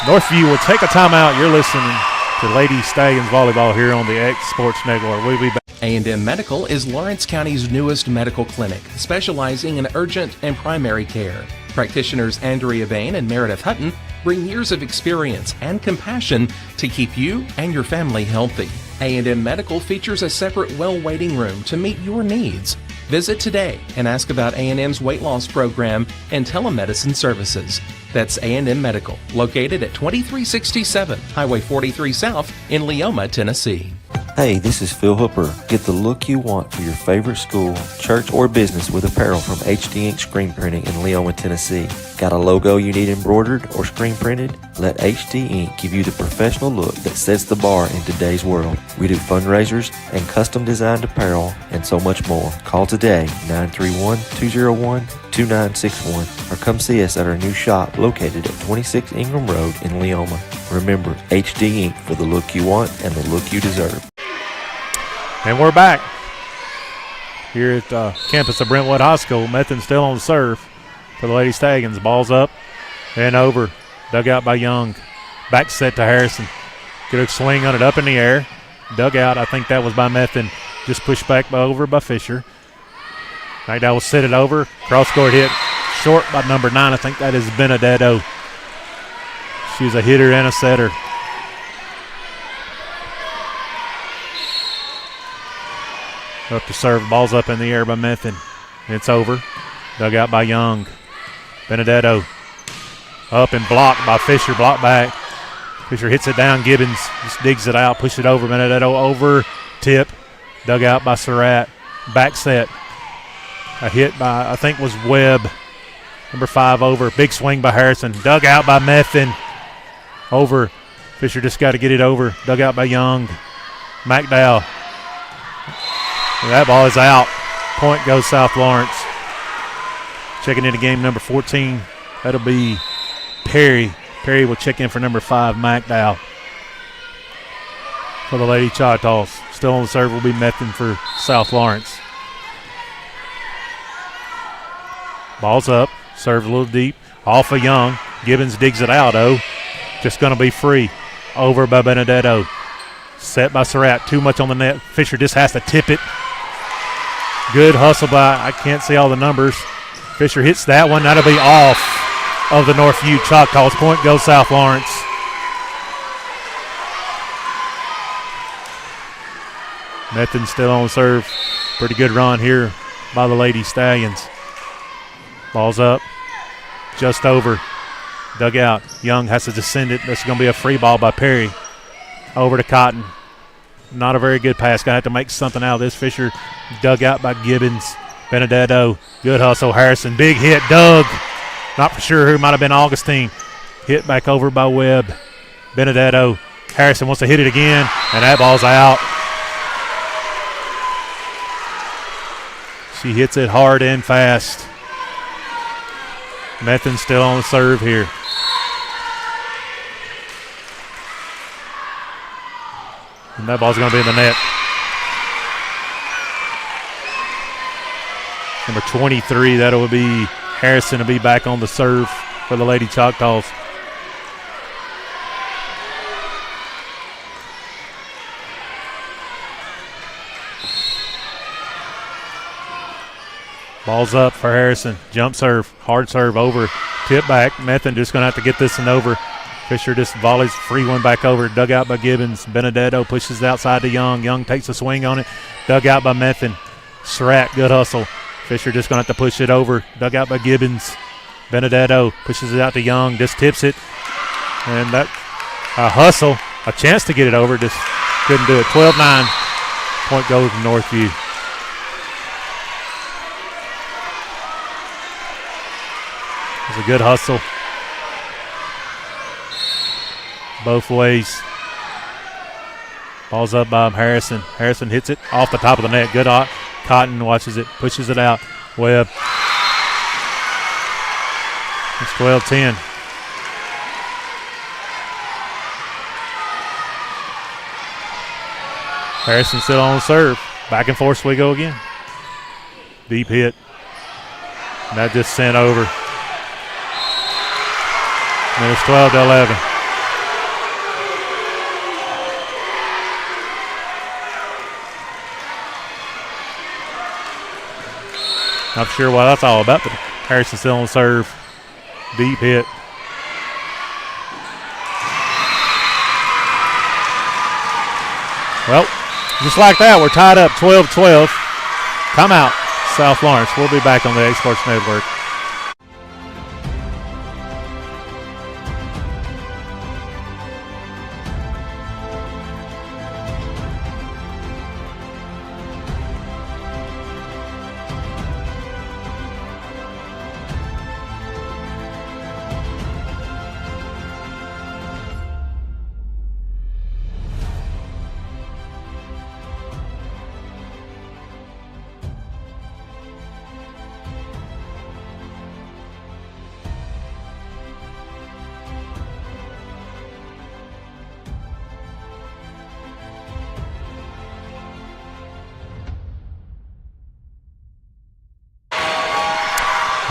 Northview will take a timeout. You're listening to Lady Stallions Volleyball here on the X Sports Network. We'll be back.
A&M Medical is Lawrence County's newest medical clinic, specializing in urgent and primary care. Practitioners Andrea Bain and Meredith Hutton bring years of experience and compassion to keep you and your family healthy. A&M Medical features a separate well waiting room to meet your needs. Visit today and ask about A&M's weight loss program and telemedicine services. That's A&M Medical, located at 2367 Highway 43 South in Leoma, Tennessee.
Hey, this is Phil Hooper. Get the look you want for your favorite school, church, or business with apparel from HD Ink Screen Printing in Leoma, Tennessee. Got a logo you need embroidered or screen printed? Let HD Ink give you the professional look that sets the bar in today's world. We do fundraisers and custom designed apparel and so much more. Call today, 931-201-2961, or come see us at our new shop located at 26 Ingram Road in Leoma. Remember, HD Ink for the look you want and the look you deserve.
And we're back here at campus of Brentwood High School. Method still on the serve for the Lady Stallions. Ball's up and over. Dug out by Young. Back set to Harrison. Good swing on it up in the air. Dug out. I think that was by Method. Just pushed back over by Fisher. That will set it over. Cross-court hit short by number 9. I think that is Benedetto. She's a hitter and a setter. Up to serve. Ball's up in the air by Method. It's over. Dug out by Young. Benedetto up and blocked by Fisher. Blocked back. Fisher hits it down. Gibbons just digs it out. Push it over. Benedetto over. Tip. Dug out by Surratt. Back set. A hit by, I think, was Webb. Number 5 over. Big swing by Harrison. Dug out by Method. Over. Fisher just got to get it over. Dug out by Young. McDowell. That ball is out. Point goes South Lawrence. Checking into game number 14. That'll be Perry. Perry will check in for number 5, McDowell. For the Lady Choctaws. Still on the serve will be Method for South Lawrence. Ball's up. Serve a little deep. Off of Young. Gibbons digs it out, though. Just going to be free. Over by Benedetto. Set by Surratt. Too much on the net. Fisher just has to tip it. Good hustle by, I can't see all the numbers. Fisher hits that one. That'll be off of the Northview Choctaws. Point goes South Lawrence. Method still on serve. Pretty good run here by the Lady Stallions. Ball's up. Just over. Dug out. Young has to descend it. That's going to be a free ball by Perry. Over to Cotton. Not a very good pass. Going to have to make something out of this. Fisher dug out by Gibbons. Benedetto. Good hustle. Harrison. Big hit. Doug. Not for sure who. Might have been Augustine. Hit back over by Webb. Benedetto. Harrison wants to hit it again. And that ball's out. She hits it hard and fast. Method still on the serve here. And that ball's going to be in the net. Number 23, that will be Harrison to be back on the serve for the Lady Choctaws. Ball's up for Harrison. Jump serve, hard serve over. Tip back. Method just going to have to get this one over. Fisher just volleys free one back over. Dug out by Gibbons. Benedetto pushes it outside to Young. Young takes a swing on it. Dug out by Method. Surratt, good hustle. Fisher just going to have to push it over. Dug out by Gibbons. Benedetto pushes it out to Young. Just tips it. And that a hustle. A chance to get it over. Just couldn't do it. 12-9. Point goes to Northview. It was a good hustle. Both ways. Ball's up by Harrison. Harrison hits it off the top of the net. Good. Cotton watches it, pushes it out. Webb. It's 12-10. Harrison still on the serve. Back and forth we go again. Deep hit. And that just sent over. And it's 12-11. Not sure what that's all about, but Harrison still on serve. Deep hit. Well, just like that, we're tied up 12-12. Timeout, South Lawrence. We'll be back on the X Sports Network.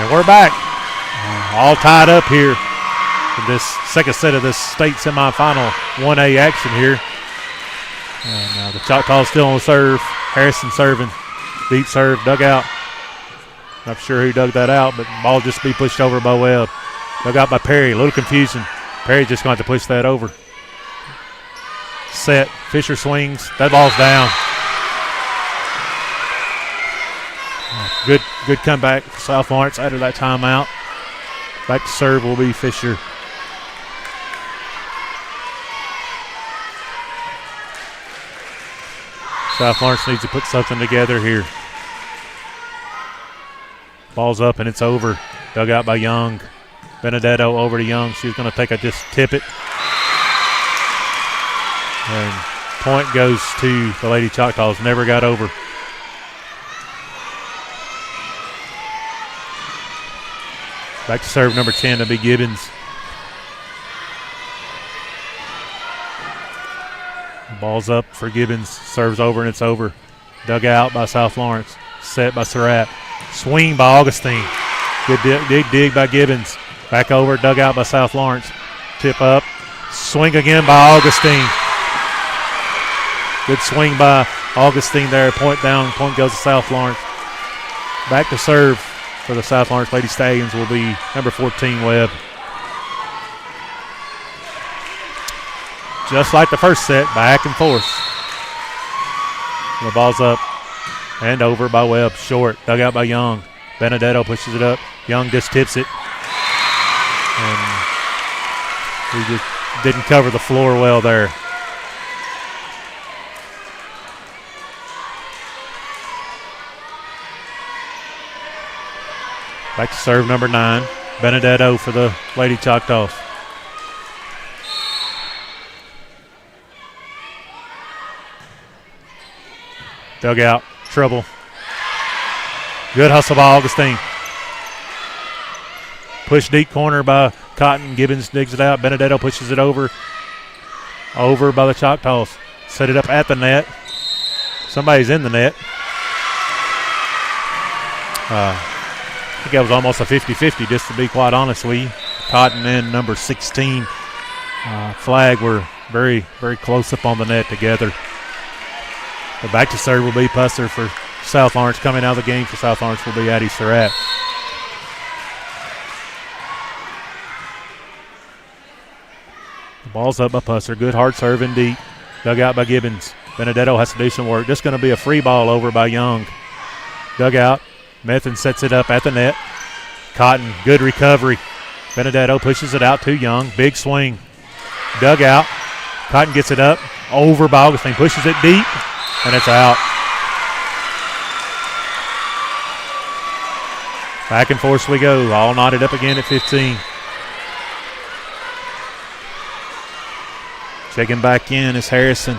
And we're back, all tied up here in this second set of this state semifinal 1A action here. And the Choctaws still on serve. Harrison serving, deep serve, dug out. Not sure who dug that out, but the ball just be pushed over by Webb. Dug out by Perry, a little confusion. Perry just going to have to push that over. Set, Fisher swings, that ball's down. Good comeback for South Lawrence out of that timeout. Back to serve will be Fisher. South Lawrence needs to put something together here. Ball's up and it's over. Dug out by Young. Benedetto over to Young. She's going to just tip it. And point goes to the Lady Choctaws. Never got over. Back to serve number 10 to be Gibbons. Ball's up for Gibbons. Serves over and it's over. Dug out by South Lawrence. Set by Surratt. Swing by Augustine. Good dig by Gibbons. Back over. Dug out by South Lawrence. Tip up. Swing again by Augustine. Good swing by Augustine there. Point down. Point goes to South Lawrence. Back to serve for the South Lawrence Lady Stallions will be number 14, Webb. Just like the first set, back and forth. The ball's up and over by Webb. Short, dug out by Young. Benedetto pushes it up. Young just tips it. And he just didn't cover the floor well there. Back to serve number 9. Benedetto for the Lady Choctaws. Dug out. Trouble. Good hustle by Augustine. Push deep corner by Cotton. Gibbons digs it out. Benedetto pushes it over. Over by the Choctaws. Set it up at the net. Somebody's in the net. I think that was almost a 50-50, just to be quite honest with you. Cotton and number 16 Flag were very, very close up on the net together. But back to serve will be Pusser for South Lawrence. Coming out of the game for South Lawrence will be Addie Surratt. The ball's up by Pusser. Good hard serve and deep. Dug out by Gibbons. Benedetto has to do some work. Just going to be a free ball over by Young. Dug out. Method sets it up at the net. Cotton, good recovery. Benedetto pushes it out to Young. Big swing. Dug out. Cotton gets it up. Over by Augustine. Pushes it deep. And it's out. Back and forth we go. All knotted up again at 15. Checking back in is Harrison.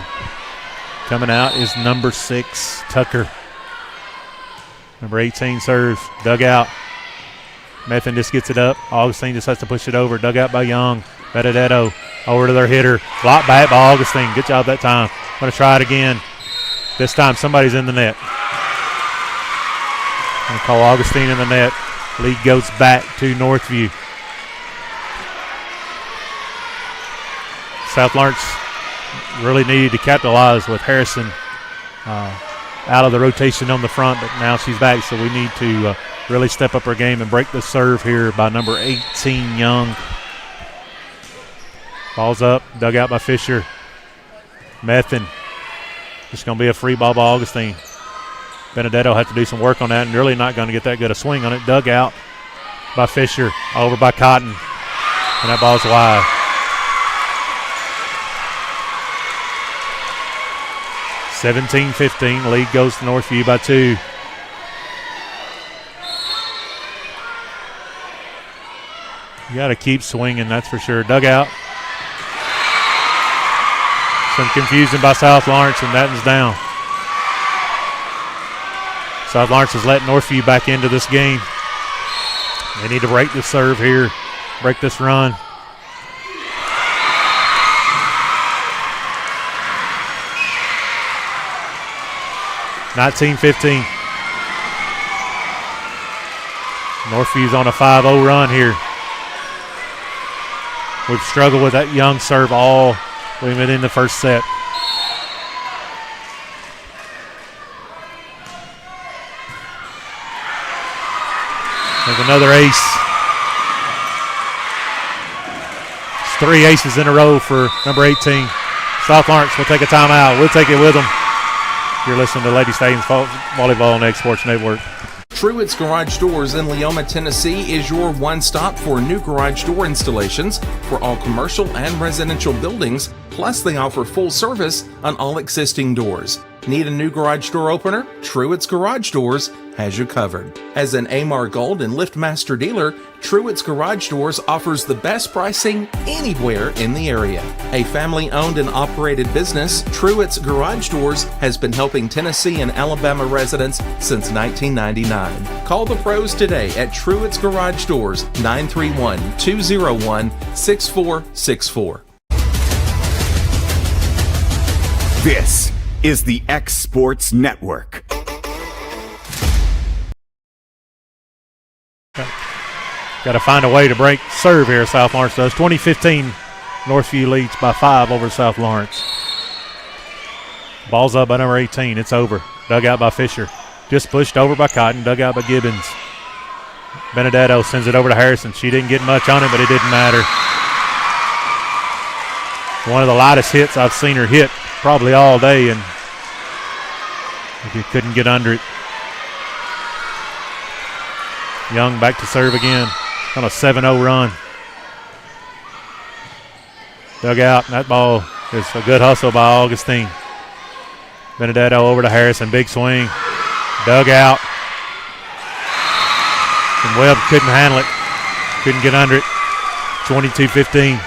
Coming out is number 6, Tucker. Number 18 serves. Dug out. Method just gets it up. Augustine just has to push it over. Dug out by Young. Benedetto over to their hitter. Blocked back by Augustine. Good job that time. Going to try it again. This time somebody's in the net. Going to call Augustine in the net. Lead goes back to Northview. South Lawrence really needed to capitalize with Harrison out of the rotation on the front, but now she's back, so we need to really step up her game and break the serve here by number 18, Young. Ball's up, dug out by Fisher. Methin. It's going to be a free ball by Augustine. Benedetto will have to do some work on that and really not going to get that good a swing on it. Dug out by Fisher, over by Cotton. And that ball's wide. (17-15). Lead goes to Northview by 2. You got to keep swinging, that's for sure. Dug out. Some confusion by South Lawrence, and that is down. South Lawrence has let Northview back into this game. They need to break the serve here, break this run. (19-15). Northview's on a 5-0 run here. We've struggled with that Young serve all within the first set. There's another ace. It's 3 aces in a row for number 18. South Lawrence will take a timeout. We'll take it with them. You're listening to Lady Stallions Volleyball on the X Sports Network.
Truett's Garage Doors in Leoma, Tennessee is your one-stop for new garage door installations for all commercial and residential buildings, plus they offer full service on all existing doors. Need a new garage door opener? Truett's Garage Doors has you covered. As an AMAR Gold and LiftMaster dealer, Truett's Garage Doors offers the best pricing anywhere in the area. A family-owned and operated business, Truett's Garage Doors has been helping Tennessee and Alabama residents since 1999. Call the pros today at Truett's Garage Doors, 931-201-6464.
This is the X Sports Network.
Got to find a way to break serve here, South Lawrence does. 20-15, Northview leads by 5 over South Lawrence. Ball's up by number 18. It's over. Dug out by Fisher. Just pushed over by Cotton. Dug out by Gibbons. Benedetto sends it over to Harrison. She didn't get much on it, but it didn't matter. One of the lightest hits I've seen her hit probably all day, and he couldn't get under it. Young back to serve again on a 7-0 run. Dug out. That ball is a good hustle by Augustine. Benedetto over to Harrison. Big swing. Dug out. And Webb couldn't handle it. Couldn't get under it. 22-15.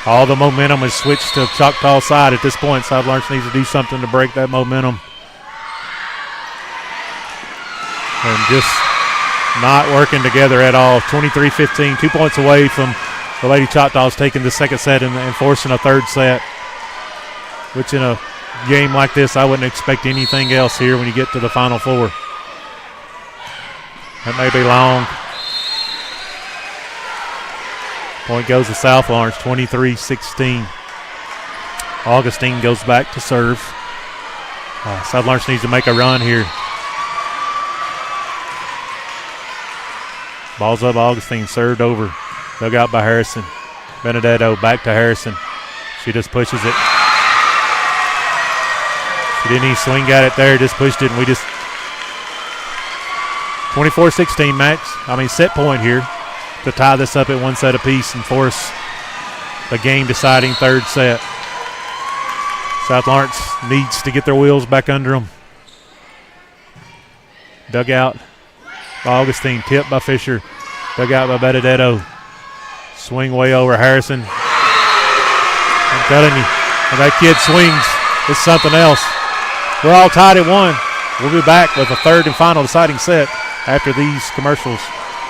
All the momentum has switched to Choctaw side at this point. South Lawrence needs to do something to break that momentum. And just not working together at all. 23-15, 2 points away from the Lady Choctaws taking the second set and forcing a third set, which in a game like this, I wouldn't expect anything else here when you get to the Final Four. That may be long. Point goes to South Lawrence, 23-16. Augustine goes back to serve. South Lawrence needs to make a run here. Ball's up, Augustine served over. Dug out by Harrison. Benedetto back to Harrison. She just pushes it. She didn't even swing at it there, just pushed it, and we just 24-16 set point here to tie this up at 1 set apiece and force the game-deciding third set. South Lawrence needs to get their wheels back under them. Dug out by Augustine, tipped by Fisher, dug out by Benedetto. Swing way over Harrison. I'm telling you, when that kid swings, it's something else. We're all tied at 1. We'll be back with a third and final deciding set after these commercials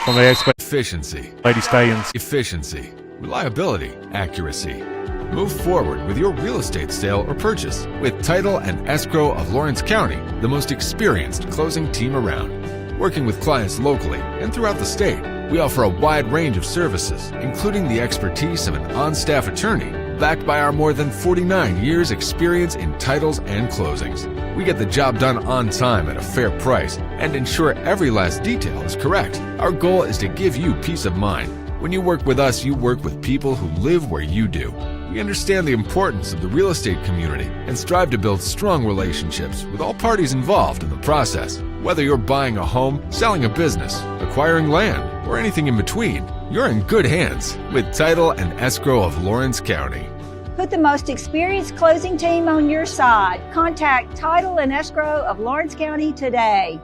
from the
Efficiency.
Lady Stallions.
Efficiency. Reliability. Accuracy. Move forward with your real estate sale or purchase with Title and Escrow of Lawrence County, the most experienced closing team around. Working with clients locally and throughout the state, we offer a wide range of services, including the expertise of an on-staff attorney, backed by our more than 49 years experience in titles and closings. We get the job done on time at a fair price and ensure every last detail is correct. Our goal is to give you peace of mind. When you work with us, you work with people who live where you do. We understand the importance of the real estate community and strive to build strong relationships with all parties involved in the process. Whether you're buying a home, selling a business, acquiring land, or anything in between, you're in good hands with Title and Escrow of Lawrence County.
Put the most experienced closing team on your side. Contact Title and Escrow of Lawrence County today.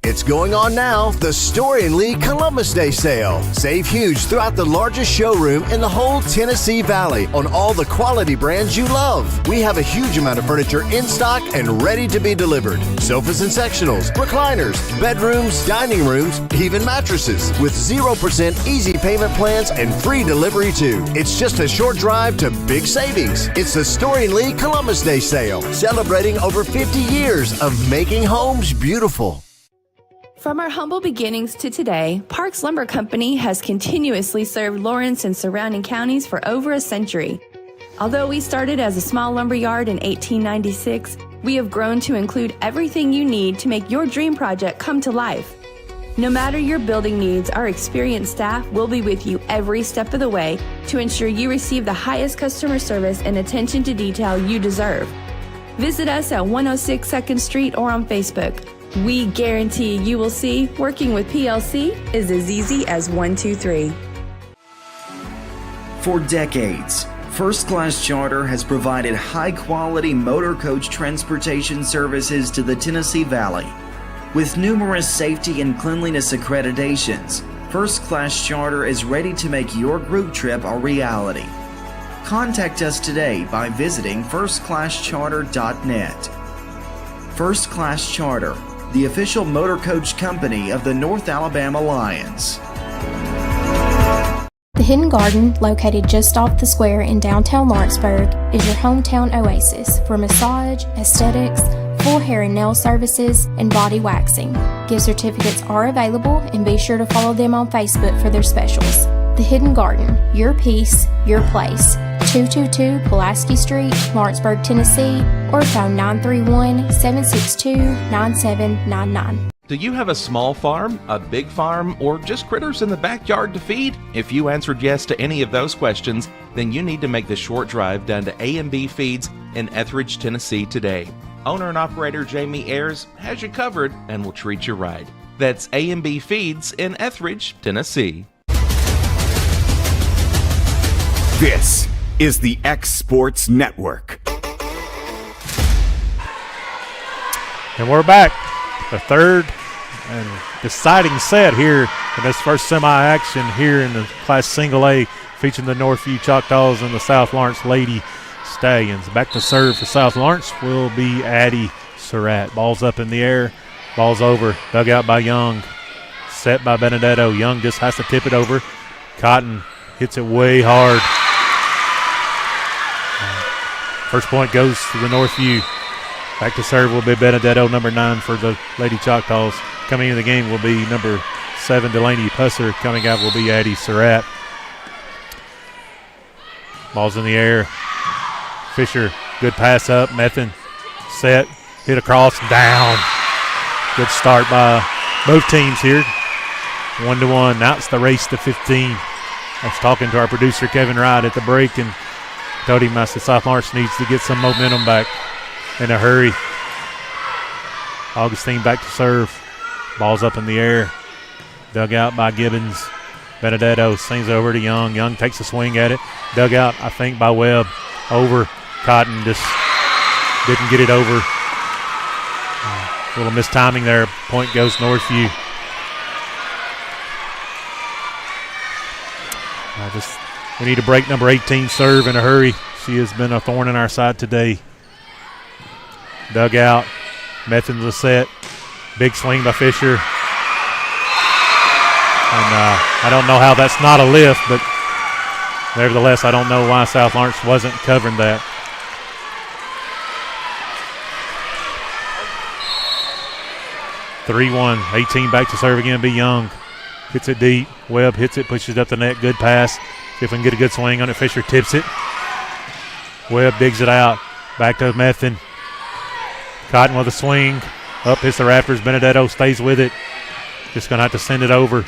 It's going on now, the Story & Lee Columbus Day Sale. Save huge throughout the largest showroom in the whole Tennessee Valley on all the quality brands you love. We have a huge amount of furniture in stock and ready to be delivered. Sofas and sectionals, recliners, bedrooms, dining rooms, even mattresses with 0% easy payment plans and free delivery too. It's just a short drive to big savings. It's the Story & Lee Columbus Day Sale, celebrating over 50 years of making homes beautiful.
From our humble beginnings to today, Parks Lumber Company has continuously served Lawrence and surrounding counties for over a century. Although we started as a small lumber yard in 1896, we have grown to include everything you need to make your dream project come to life. No matter your building needs, our experienced staff will be with you every step of the way to ensure you receive the highest customer service and attention to detail you deserve. Visit us at 106 2nd Street or on Facebook. We guarantee you will see working with PLC is as easy as 1, 2, 3.
For decades, First Class Charter has provided high-quality motor coach transportation services to the Tennessee Valley. With numerous safety and cleanliness accreditations, First Class Charter is ready to make your group trip a reality. Contact us today by visiting firstclasscharter.net. First Class Charter, the official motor coach company of the North Alabama Lions.
The Hidden Garden, located just off the square in downtown Lawrenceburg, is your hometown oasis for massage, aesthetics, full hair and nail services, and body waxing. Gift certificates are available, and be sure to follow them on Facebook for their specials. The Hidden Garden, your peace, your place. 222 Pulaski Street, Lawrenceburg, Tennessee, or phone 931-762-9799.
Do you have a small farm, a big farm, or just critters in the backyard to feed? If you answered yes to any of those questions, then you need to make the short drive down to A&B Feeds in Etheridge, Tennessee today. Owner and operator Jamie Ayers has you covered and will treat you right. That's A&B Feeds in Etheridge, Tennessee.
This is the X Sports Network.
And we're back. The third and deciding set here in this first semi-action here in the Class Single A, featuring the Northview Choctaws and the South Lawrence Lady Stallions. Back to serve for South Lawrence will be Addie Surratt. Ball's up in the air. Ball's over. Dug out by Young. Set by Benedetto. Young just has to tip it over. Cotton hits it way hard. First point goes to the Northview. Back to serve will be Benedetto, number 9 for the Lady Choctaws. Coming into the game will be number 7, Delaney Pusser. Coming out will be Addie Surratt. Ball's in the air. Fisher, good pass up. Methin, set, hit across, down. Good start by both teams here. 1-1. Now it's the race to 15. I was talking to our producer, Kevin Wright, at the break, and told him I said South Lawrence needs to get some momentum back in a hurry. Augustine back to serve. Ball's up in the air. Dug out by Gibbons. Benedetto swings over to Young. Young takes a swing at it. Dug out, I think, by Webb. Over. Cotton just didn't get it over. A little mistiming there. Point goes Northview. We need to break number 18 serve in a hurry. She has been a thorn in our side today. Dug out. Methin's a set. Big swing by Fisher. And I don't know how that's not a lift, but nevertheless, I don't know why South Lawrence wasn't covering that. (3-1). 18 back to serve again. Be Young. Hits it deep. Webb hits it, pushes it up the net. Good pass. See if we can get a good swing on it. Fisher tips it. Webb digs it out. Back to Methvin. Cotton with a swing. Up hits the Raptors. Benedetto stays with it. Just going to have to send it over.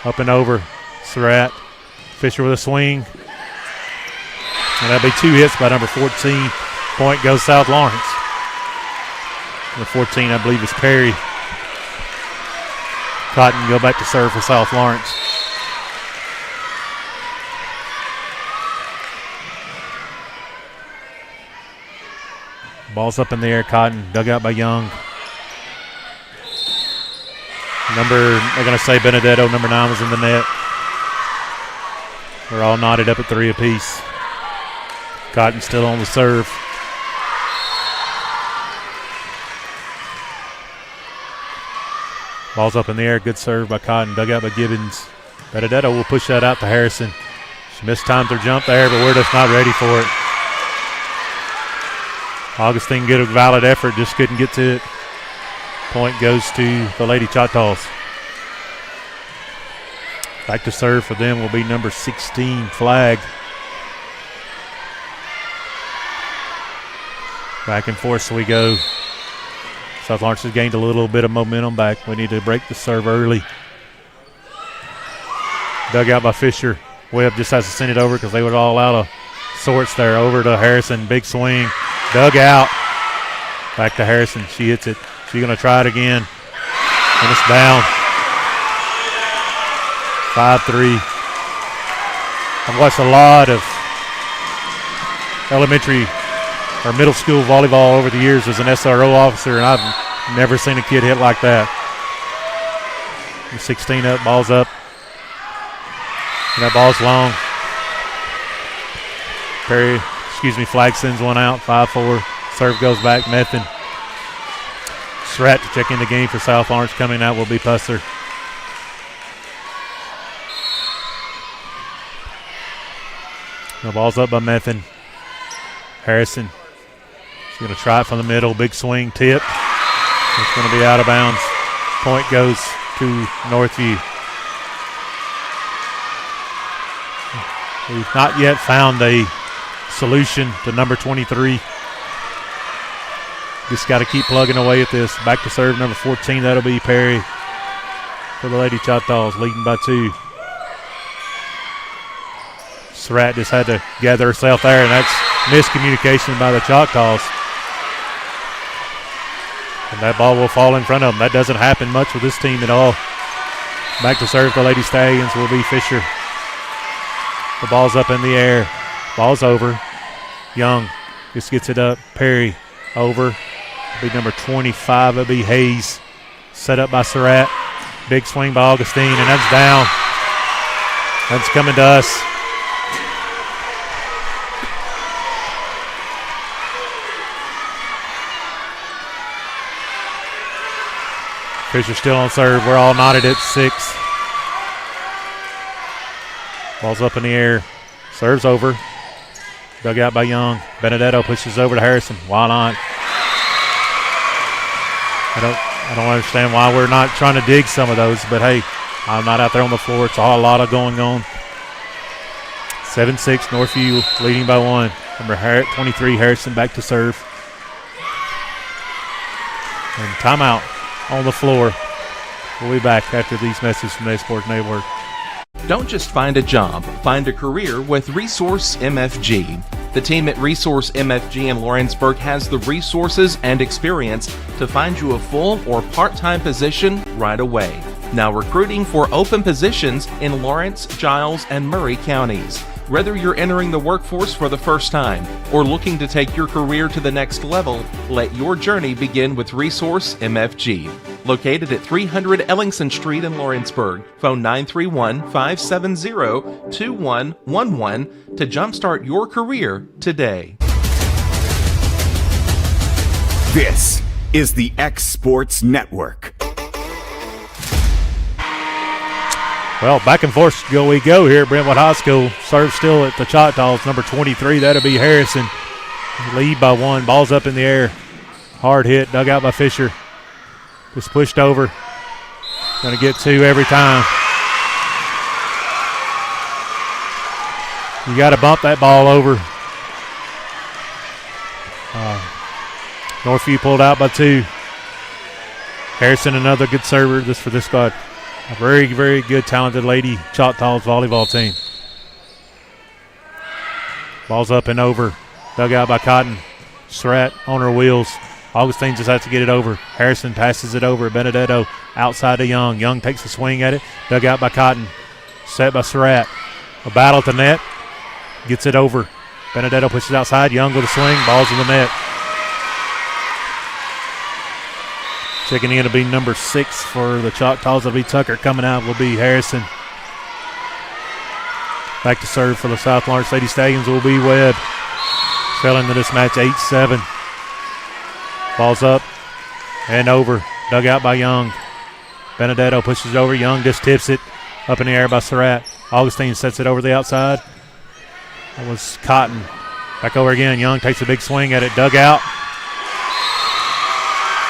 Up and over. Surratt. Fisher with a swing. And that'll be 2 hits by number 14. Point goes South Lawrence. Number 14, I believe, is Perry. Cotton go back to serve for South Lawrence. Ball's up in the air. Cotton dug out by Young. They're going to say Benedetto, number 9, was in the net. They're all knotted up at 3 apiece. Cotton still on the serve. Ball's up in the air. Good serve by Cotton. Dug out by Gibbons. Benedetto will push that out to Harrison. She mistimed her jump there, but we're just not ready for it. Augustine get a valid effort, just couldn't get to it. Point goes to the Lady Choctaws. Back to serve for them will be number 16, Flag. Back and forth so we go. South Lawrence has gained a little bit of momentum back. We need to break the serve early. Dug out by Fisher. Webb just has to send it over because they were all out of sorts there. Over to Harrison. Big swing. Dug out. Back to Harrison. She hits it. She's going to try it again. And it's down. 5-3. I've watched a lot of elementary or middle school volleyball over the years as an SRO officer, and I've never seen a kid hit like that. 16 up, ball's up. And that ball's long. Flag sends one out, 5-4. Serve goes back, Methvin. Surratt to check in the game for South Lawrence. Coming out will be Pusser. The ball's up by Methvin. Harrison. She's going to try it from the middle. Big swing, tip. It's going to be out of bounds. Point goes to Northview. We've not yet found a solution to number 23. Just got to keep plugging away at this. Back to serve number 14. That'll be Perry for the Lady Choctaws, leading by 2. Surratt just had to gather herself there, and that's miscommunication by the Choctaws. And that ball will fall in front of them. That doesn't happen much with this team at all. Back to serve the Lady Stallions will be Fisher. The ball's up in the air. Ball's over. Young just gets it up. Perry over. It'll be number 25. It'll be Hayes. Set up by Surratt. Big swing by Augustine, and that's down. That's coming to us. Fisher still on serve. We're all knotted at 6. Ball's up in the air. Serves over. Dug out by Young. Benedetto pushes over to Harrison. Why not? I don't understand why we're not trying to dig some of those, but hey, I'm not out there on the floor. It's a lot of going on. 7-6, Northview leading by 1. Number 23, Harrison back to serve. And timeout on the floor. We'll be back after these messages from the Sports Network.
Don't just find a job, find a career with Resource MFG. The team at Resource MFG in Lawrenceburg has the resources and experience to find you a full or part-time position right away. Now recruiting for open positions in Lawrence, Giles, and Murray counties. Whether you're entering the workforce for the first time or looking to take your career to the next level, let your journey begin with Resource MFG. Located at 300 Ellingson Street in Lawrenceburg. Phone 931-570-2111 to jumpstart your career today.
This is the X Sports Network.
Well, back and forth we go here at Brentwood High School. Serve still at the Choctaws, number 23. That'll be Harrison. Lead by 1. Ball's up in the air. Hard hit, dug out by Fisher. Just pushed over. Going to get 2 every time. You got to bump that ball over. Northview pulled out by 2. Harrison, another good server. This for this squad. A very, very good, talented Lady Choctaws volleyball team. Ball's up and over. Dug out by Cotton. Surratt on her wheels. Augustine just has to get it over. Harrison passes it over. Benedetto outside to Young. Young takes a swing at it. Dug out by Cotton. Set by Surratt. A battle at the net. Gets it over. Benedetto pushes outside. Young with a swing. Ball's in the net. Checking in to be number 6 for the Choctaws will be Tucker. Coming out will be Harrison. Back to serve for the South Lawrence Lady Stallions will be Webb. Trailing to this match 8-7. Ball's up and over. Dug out by Young. Benedetto pushes it over. Young just tips it. Up in the air by Surratt. Augustine sets it over the outside. That was Cotton. Back over again. Young takes a big swing at it. Dug out.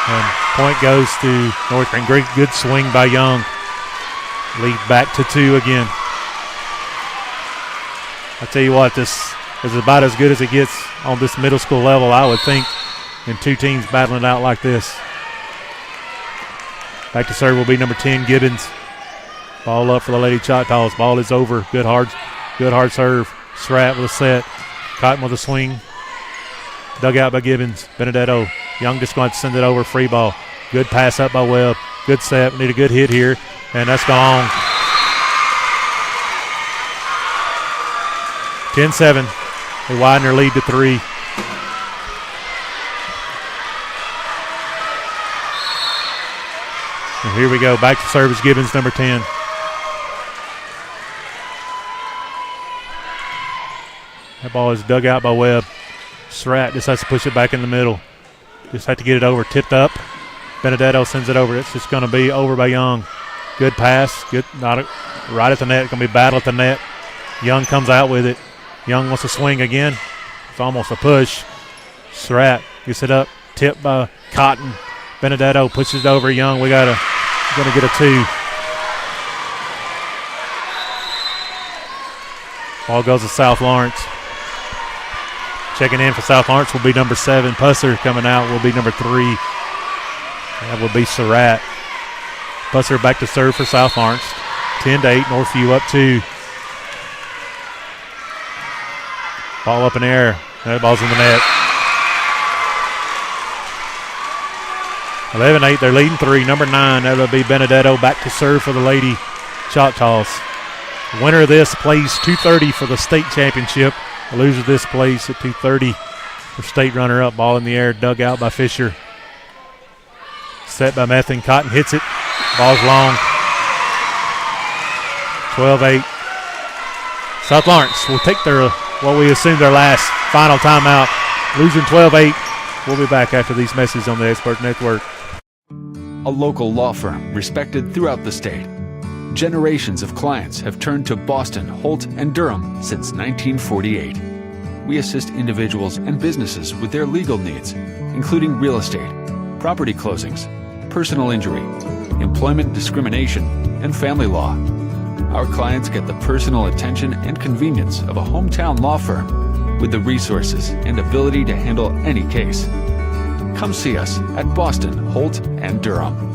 And point goes to Northview. Great, good swing by Young. Lead back to 2 again. I tell you what, this is about as good as it gets on this middle school level, I would think, in 2 teams battling it out like this. Back to serve will be number 10, Gibbons. Ball up for the Lady Choctaws. Ball is over. Good hard serve. Surratt with a set. Cotton with a swing. Dug out by Gibbons. Benedetto. Young just going to send it over. Free ball. Good pass up by Webb. Good set. We need a good hit here. And that's gone. 10-7. They widen their lead to 3. And here we go. Back to service Gibbons, number 10. That ball is dug out by Webb. Surratt just has to push it back in the middle. Just have to get it over. Tipped up. Benedetto sends it over. It's just going to be over by Young. Good pass. Good. Right at the net. Going to be battle at the net. Young comes out with it. Young wants to swing again. It's almost a push. Surratt gets it up. Tipped by Cotton. Benedetto pushes it over Young. We going to get a 2. Ball goes to South Lawrence. Checking in for South Lawrence will be number 7. Pusser coming out will be number 3. That will be Surratt. Pusser back to serve for South Lawrence. 10-8. Northview up 2. Ball up in the air. That ball's in the net. 11-8. They're leading 3. Number 9. That'll be Benedetto back to serve for the Lady Choctaws. The winner of this plays 2:30 for the state championship. The loser of this plays at 2:30 for state runner-up. Ball in the air, dug out by Fisher. Set by Method. Cotton hits it. Ball's long. 12-8. South Lawrence will take their, what we assume their last final timeout. Losing 12-8. We'll be back after these messages on the Expert Network.
A local law firm respected throughout the state. Generations of clients have turned to Boston, Holt, and Durham since 1948. We assist individuals and businesses with their legal needs, including real estate, property closings, personal injury, employment discrimination, and family law. Our clients get the personal attention and convenience of a hometown law firm with the resources and ability to handle any case. Come see us at Boston, Holt, and Durham.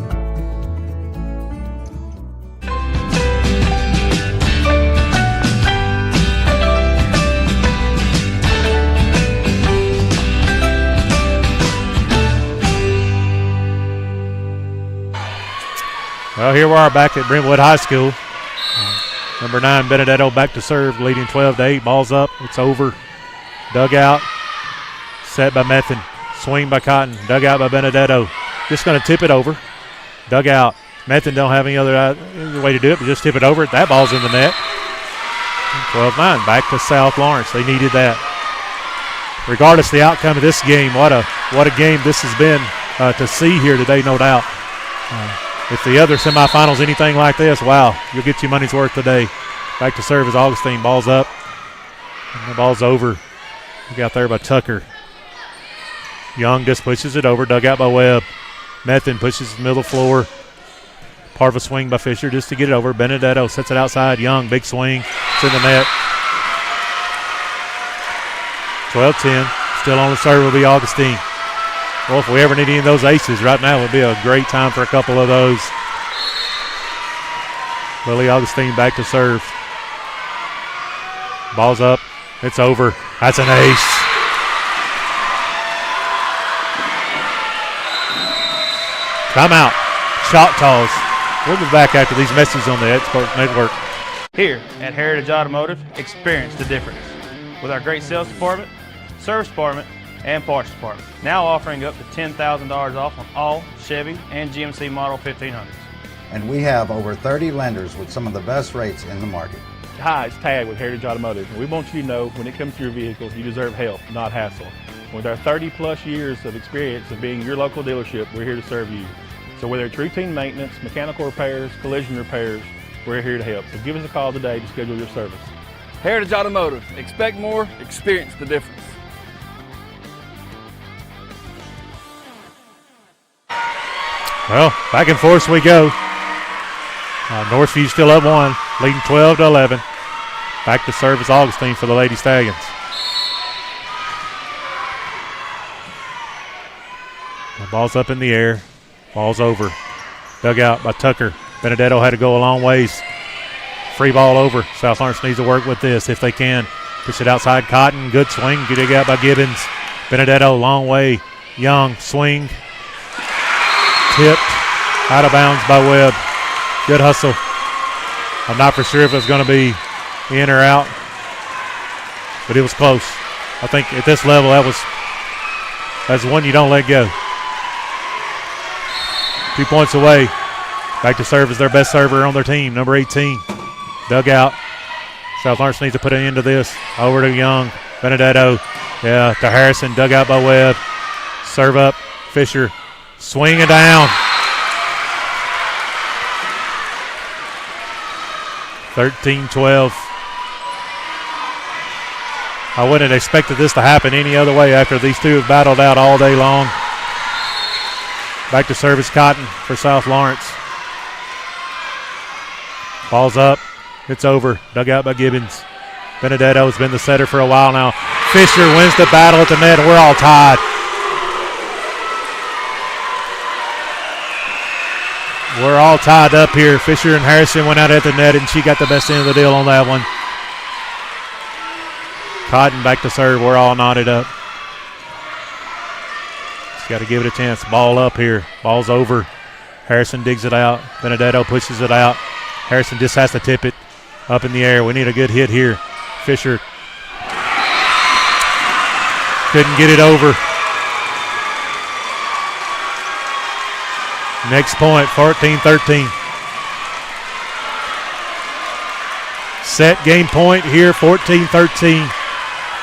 Well, here we are back at Brentwood High School. Number 9, Benedetto back to serve, leading 12-8. Ball's up. It's over. Dug out. Set by Method. Swing by Cotton. Dug out by Benedetto. Just going to tip it over. Dug out. Method don't have any other way to do it, but just tip it over. That ball's in the net. 12-9. Back to South Lawrence. They needed that. Regardless of the outcome of this game, what a game this has been to see here today, no doubt. If the other semifinals anything like this, wow, you'll get your money's worth today. Back to serve is Augustine. Ball's up. And the ball's over. Got there by Tucker. Young just pushes it over. Dug out by Webb. Method pushes the middle floor. Part of a swing by Fisher just to get it over. Benedetto sets it outside. Young, big swing. It's in the net. 12-10. Still on the serve will be Augustine. Well, if we ever need any of those aces, right now would be a great time for a couple of those. Lily Augustine back to serve. Ball's up. It's over. That's an ace. Timeout. Choctaws. We'll be back after these messages on the Export Network.
Here at Heritage Automotive, experience the difference with our great sales department, service department, and parts department. Now offering up to $10,000 off on all Chevy and GMC Model 1500s.
And we have over 30 lenders with some of the best rates in the market.
Hi, it's Tag with Heritage Automotive. We want you to know when it comes to your vehicle, you deserve help, not hassle. With our 30-plus years of experience of being your local dealership, we're here to serve you. So whether it's routine maintenance, mechanical repairs, collision repairs, we're here to help. So give us a call today to schedule your service.
Heritage Automotive. Expect more, experience the difference.
Well, back and forth we go. Northview still up 1, leading 12-11. Back to serve is Augustine for the Lady Stallions. The ball's up in the air. Ball's over. Dug out by Tucker. Benedetto had to go a long ways. Free ball over. South Lawrence needs to work with this if they can. Push it outside Cotton. Good swing. Dig out by Gibbons. Benedetto, long way. Young, swing. Tipped. Out of bounds by Webb. Good hustle. I'm not for sure if it was going to be in or out, but it was close. I think at this level, that's one you don't let go. 2 points away. Back to serve is their best server on their team, number 18. Dug out. South Lawrence needs to put an end to this. Over to Young. Benedetto. Yeah, to Harrison. Dug out by Webb. Serve up. Fisher. Swing and down. 13-12. I wouldn't have expected this to happen any other way after these two have battled out all day long. Back to service Cotton for South Lawrence. Ball's up. It's over. Dug out by Gibbons. Benedetto's been the setter for a while now. Fisher wins the battle at the net, and we're all tied. We're all tied up here. Fisher and Harrison went out at the net, and she got the best end of the deal on that one. Cotton back to serve. We're all knotted up. Just got to give it a chance. Ball up here. Ball's over. Harrison digs it out. Benedetto pushes it out. Harrison just has to tip it up in the air. We need a good hit here. Fisher couldn't get it over. Next point, 14-13. Set game point here, 14-13.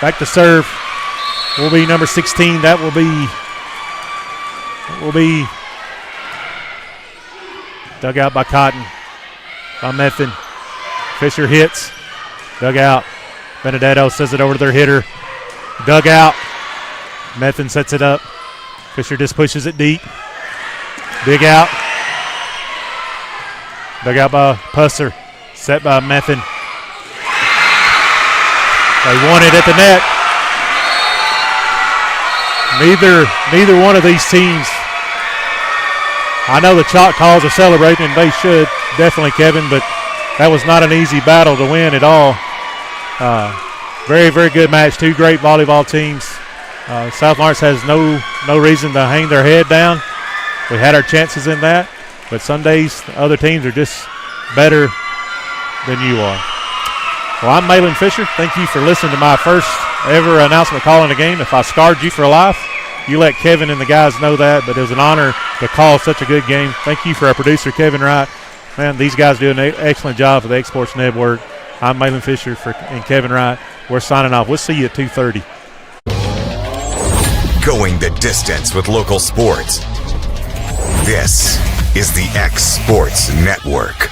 Back to serve will be number 16. That will be dug out by Cotton, by Methvin. Fisher hits, dug out. Benedetto sends it over to their hitter. Dug out. Methvin sets it up. Fisher just pushes it deep. Dig out. Dug out by Pusser. Set by Methvin. They won it at the net. Neither one of these teams. I know the Choctaws are celebrating, and they should, definitely, Kevin, but that was not an easy battle to win at all. Very, very good match. Two great volleyball teams. South Lawrence has no reason to hang their head down. We had our chances in that, but some days the other teams are just better than you are. Well, I'm Malin Fisher. Thank you for listening to my first ever announcement calling a game. If I scarred you for life, you let Kevin and the guys know that, but it was an honor to call such a good game. Thank you for our producer, Kevin Wright. Man, these guys do an excellent job for the Exports Network. I'm Malin Fisher and Kevin Wright. We're signing off. We'll see you at 2:30.
Going the distance with local sports. This is the X Sports Network.